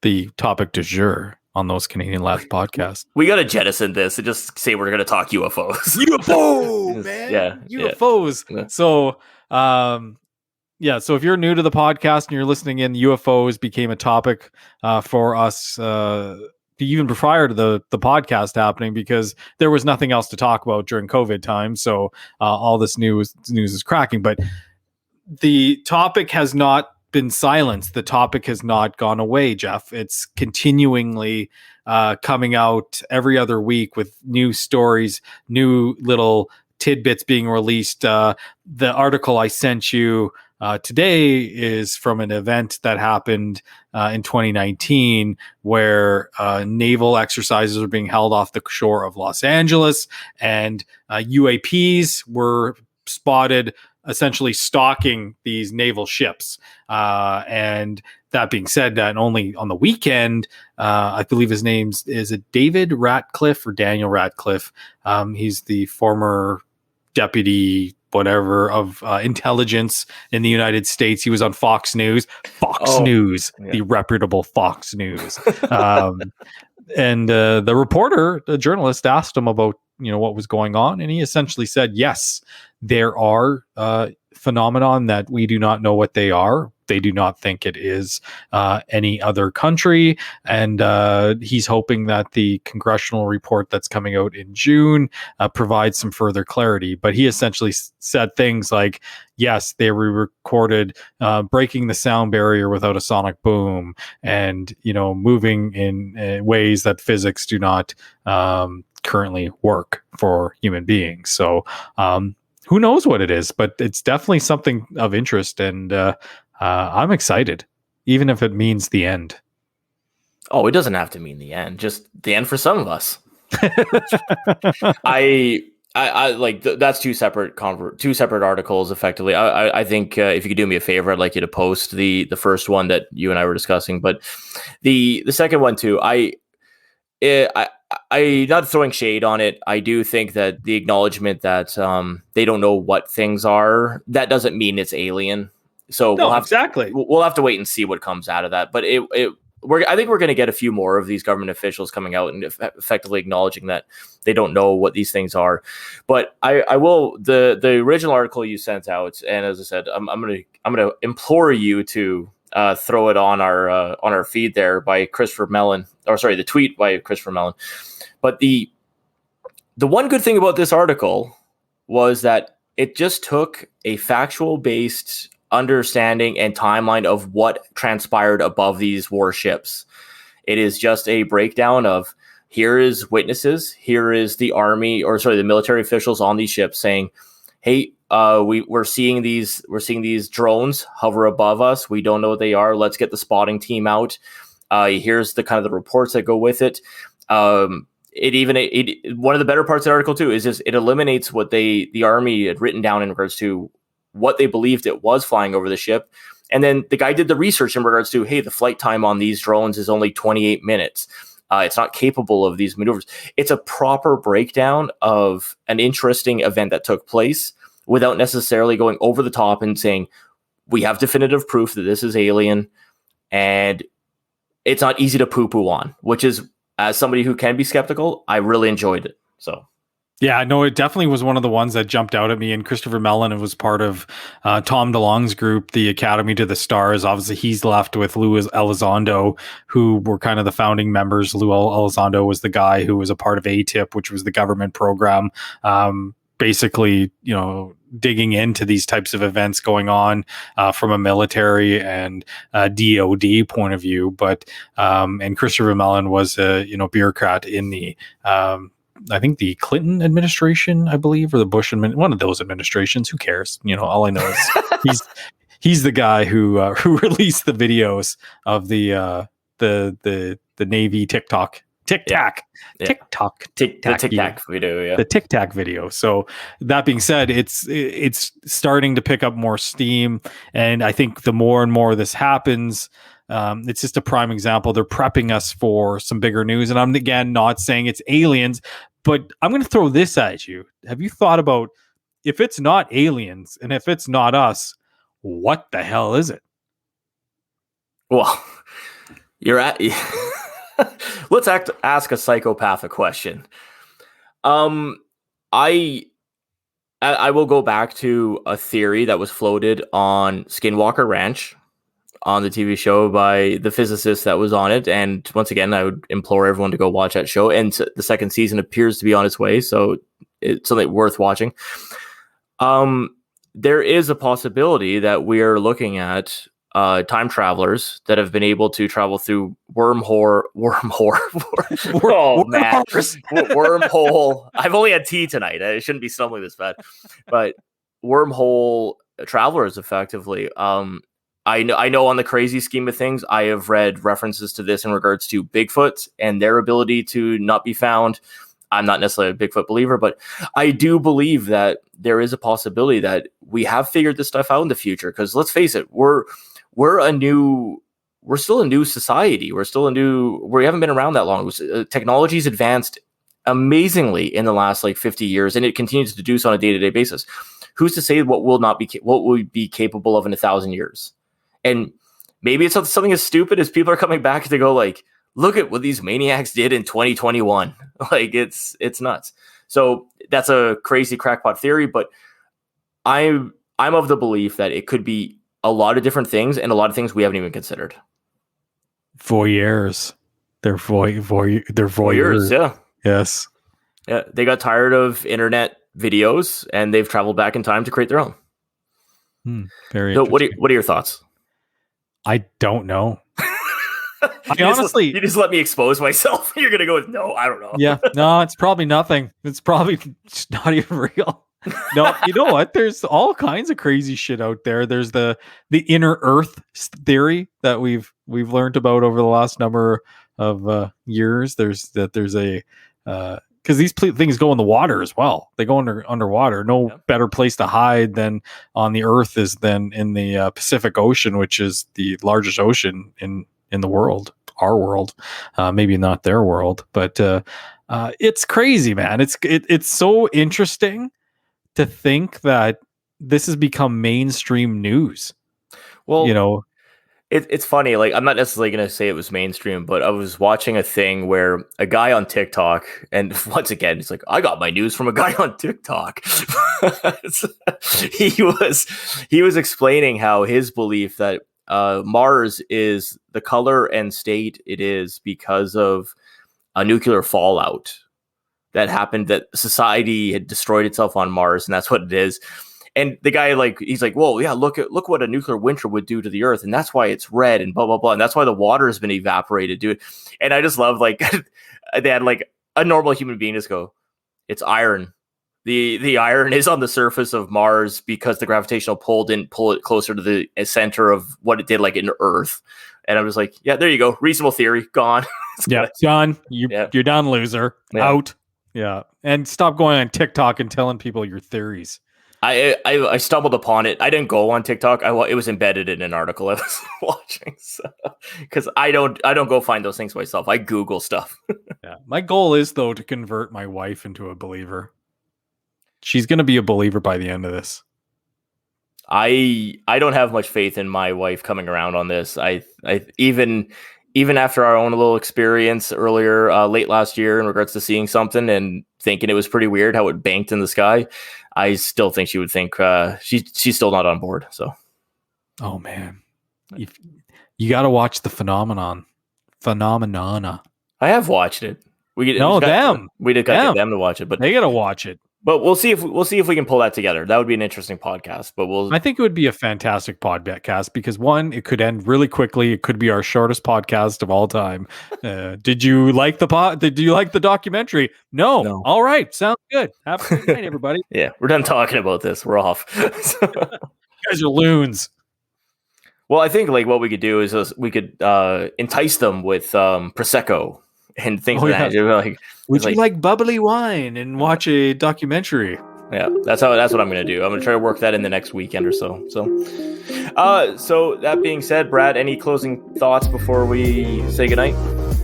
the topic du jour on those Canadian Labs podcasts. We got to jettison this and just say we're going to talk UFOs. UFO, man. Yeah. UFOs. Yeah. So, so if you're new to the podcast and you're listening in, UFOs became a topic for us even prior to the podcast happening, because there was nothing else to talk about during COVID time. So all this news is cracking. But the topic has not been silenced. The topic has not gone away, Jeff. It's continuingly coming out every other week with new stories, new little tidbits being released. The article I sent you today is from an event that happened in 2019, where naval exercises are being held off the shore of Los Angeles, and UAPs were spotted essentially stalking these naval ships. And that being said, and only on the weekend, I believe his name is it David Ratcliffe or Daniel Ratcliffe. He's the former deputy whatever of intelligence in the United States. He was on Fox News, the reputable Fox News. And the reporter, the journalist, asked him about what was going on, and he essentially said, yes, there are phenomenon that we do not know what they are. They do not think it is any other country, and he's hoping that the congressional report that's coming out in June provides some further clarity. But he essentially said things like, yes, they were recorded breaking the sound barrier without a sonic boom, and moving in ways that physics do not currently work for human beings. So who knows what it is, but it's definitely something of interest, and I'm excited, even if it means the end. Oh, it doesn't have to mean the end, just the end for some of us. I like that's two separate articles. Effectively, I think if you could do me a favor, I'd like you to post the first one that you and I were discussing, but the second one too. I not throwing shade on it. I do think that the acknowledgement that they don't know what things are, that doesn't mean it's alien. So No, exactly. we'll have to wait and see what comes out of that. But I think we're going to get a few more of these government officials coming out and effectively acknowledging that they don't know what these things are. But I will the original article you sent out, and as I said, I'm gonna implore you to throw it on our feed there by Christopher Mellon, or sorry, the tweet by Christopher Mellon. But the one good thing about this article was that it just took a factual based understanding and timeline of what transpired above these warships. It is just a breakdown of here is witnesses, here is the the military officials on these ships saying, hey, we're seeing these drones hover above us. We don't know what they are. Let's get the spotting team out. Here's the kind of the reports that go with it. One of the better parts of the article too is just it eliminates what the Army had written down in regards to what they believed it was flying over the ship. And then the guy did the research in regards to, hey, the flight time on these drones is only 28 minutes. It's not capable of these maneuvers. It's a proper breakdown of an interesting event that took place without necessarily going over the top and saying, we have definitive proof that this is alien. And it's not easy to poo-poo on, which is, as somebody who can be skeptical, I really enjoyed it. So. Yeah, no, it definitely was one of the ones that jumped out at me. And Christopher Mellon was part of Tom DeLonge's group, the Academy to the Stars. Obviously, he's left with Lou Elizondo, who were kind of the founding members. Lou Elizondo was the guy who was a part of ATIP, which was the government program, basically, digging into these types of events going on from a military and DOD point of view. But and Christopher Mellon was a bureaucrat in the I think the Clinton administration, I believe, or the Bush one of those administrations. Who cares? All I know is he's the guy who released the videos of the Navy Tic Tac video, yeah. The Tic Tac video. So that being said, it's starting to pick up more steam, and I think the more and more this happens, it's just a prime example. They're prepping us for some bigger news, and I'm again not saying it's aliens, but I'm going to throw this at you. Have you thought about, if it's not aliens and if it's not us, what the hell is it? Well, let's ask a psychopath a question. I will go back to a theory that was floated on Skinwalker Ranch on the TV show by the physicist that was on it. And once again, I would implore everyone to go watch that show. And the second season appears to be on its way, so it's something worth watching. There is a possibility that we are looking at time travelers that have been able to travel through wormhole. I've only had tea tonight. I shouldn't be stumbling this bad, but wormhole travelers, effectively. I know on the crazy scheme of things, I have read references to this in regards to Bigfoot and their ability to not be found. I'm not necessarily a Bigfoot believer, but I do believe that there is a possibility that we have figured this stuff out in the future. Because let's face it, we're still a new society. We haven't been around that long. Technology's advanced amazingly in the last 50 years, and it continues to do so on a day-to-day basis. Who's to say what will be capable of in 1,000 years? And maybe it's something as stupid as people are coming back to go look at what these maniacs did in 2021. It's nuts. So that's a crazy crackpot theory, but I'm of the belief that it could be a lot of different things and a lot of things we haven't even considered. Voyeurs. They're voyeurs. Yeah. Yes. Yeah. They got tired of internet videos and they've traveled back in time to create their own. Very. So what are your thoughts? I don't know. You just let me expose myself. You're gonna go with no. I don't know. Yeah, no, it's probably nothing. It's probably not even real. No, you know what? There's all kinds of crazy shit out there. There's the inner Earth theory that we've learned about over the last number of years. There's a because these things go in the water as well. They go underwater. No better place to hide than on the Earth than in the Pacific Ocean, which is the largest ocean in the world, our world, maybe not their world. But It's crazy, man. It's so interesting to think that this has become mainstream news. Well, You know, it's funny. Like, I'm not necessarily going to say it was mainstream, but I was watching a thing where a guy on TikTok, and once again, it's like, I got my news from a guy on TikTok. he was explaining how his belief that Mars is the color and state it is because of a nuclear fallout that happened, that society had destroyed itself on Mars, and that's what it is. And the guy, like, he's like, "Whoa, yeah, look what a nuclear winter would do to the Earth, and that's why it's red, and blah blah blah, and that's why the water has been evaporated, dude." And I just love, like, they had like a normal human being just go, "It's iron. The iron is on the surface of Mars because the gravitational pull didn't pull it closer to the center of what it did, like in Earth." And I'm just like, "Yeah, there you go. Reasonable theory gone." Yeah, done. You're done, loser. Yeah. Out. Yeah, and stop going on TikTok and telling people your theories. I stumbled upon it. I didn't go on TikTok. It was embedded in an article I was watching. Because I don't go find those things myself. I Google stuff. Yeah, my goal is though to convert my wife into a believer. She's going to be a believer by the end of this. I don't have much faith in my wife coming around on this. I even after our own little experience earlier late last year in regards to seeing something and thinking it was pretty weird how it banked in the sky, I still think she would think she's still not on board. So, oh man, you got to watch the phenomena. I have watched it. We did get them to watch it, but they got to watch it. But we'll see if we can pull that together. That would be an interesting podcast. But I think it would be a fantastic podcast because one, it could end really quickly. It could be our shortest podcast of all time. Did you like Did you like the documentary? No. All right, sounds good. Have a good night, everybody. Yeah, we're done talking about this. We're off. You guys are loons. Well, I think like what we could do is we could entice them with Prosecco and things like that. Like, would you like bubbly wine and watch a documentary? Yeah, that's what I'm going to do. I'm going to try to work that in the next weekend or so. So that being said, Brad, any closing thoughts before we say goodnight?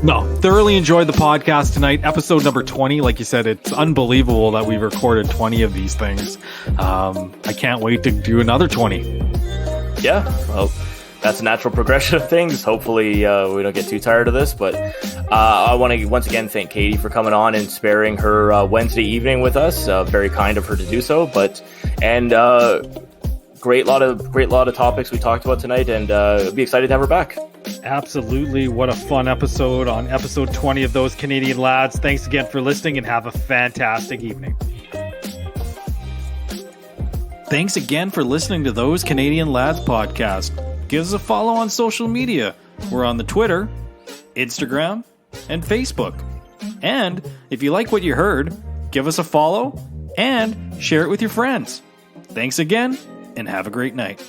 No, thoroughly enjoyed the podcast tonight. Episode number 20. Like you said, it's unbelievable that we've recorded 20 of these things. I can't wait to do another 20. Yeah, well, that's a natural progression of things. Hopefully we don't get too tired of this, but I want to once again thank Kady for coming on and sparing her Wednesday evening with us. Very kind of her to do so, and great lot of topics we talked about tonight, and be excited to have her back. Absolutely. What a fun episode on episode 20 of Those Canadian Lads. Thanks again for listening and have a fantastic evening. Thanks again for listening to Those Canadian Lads podcast. Give us a follow on social media. We're on the Twitter, Instagram, and Facebook. And if you like what you heard, give us a follow and share it with your friends. Thanks again, and have a great night.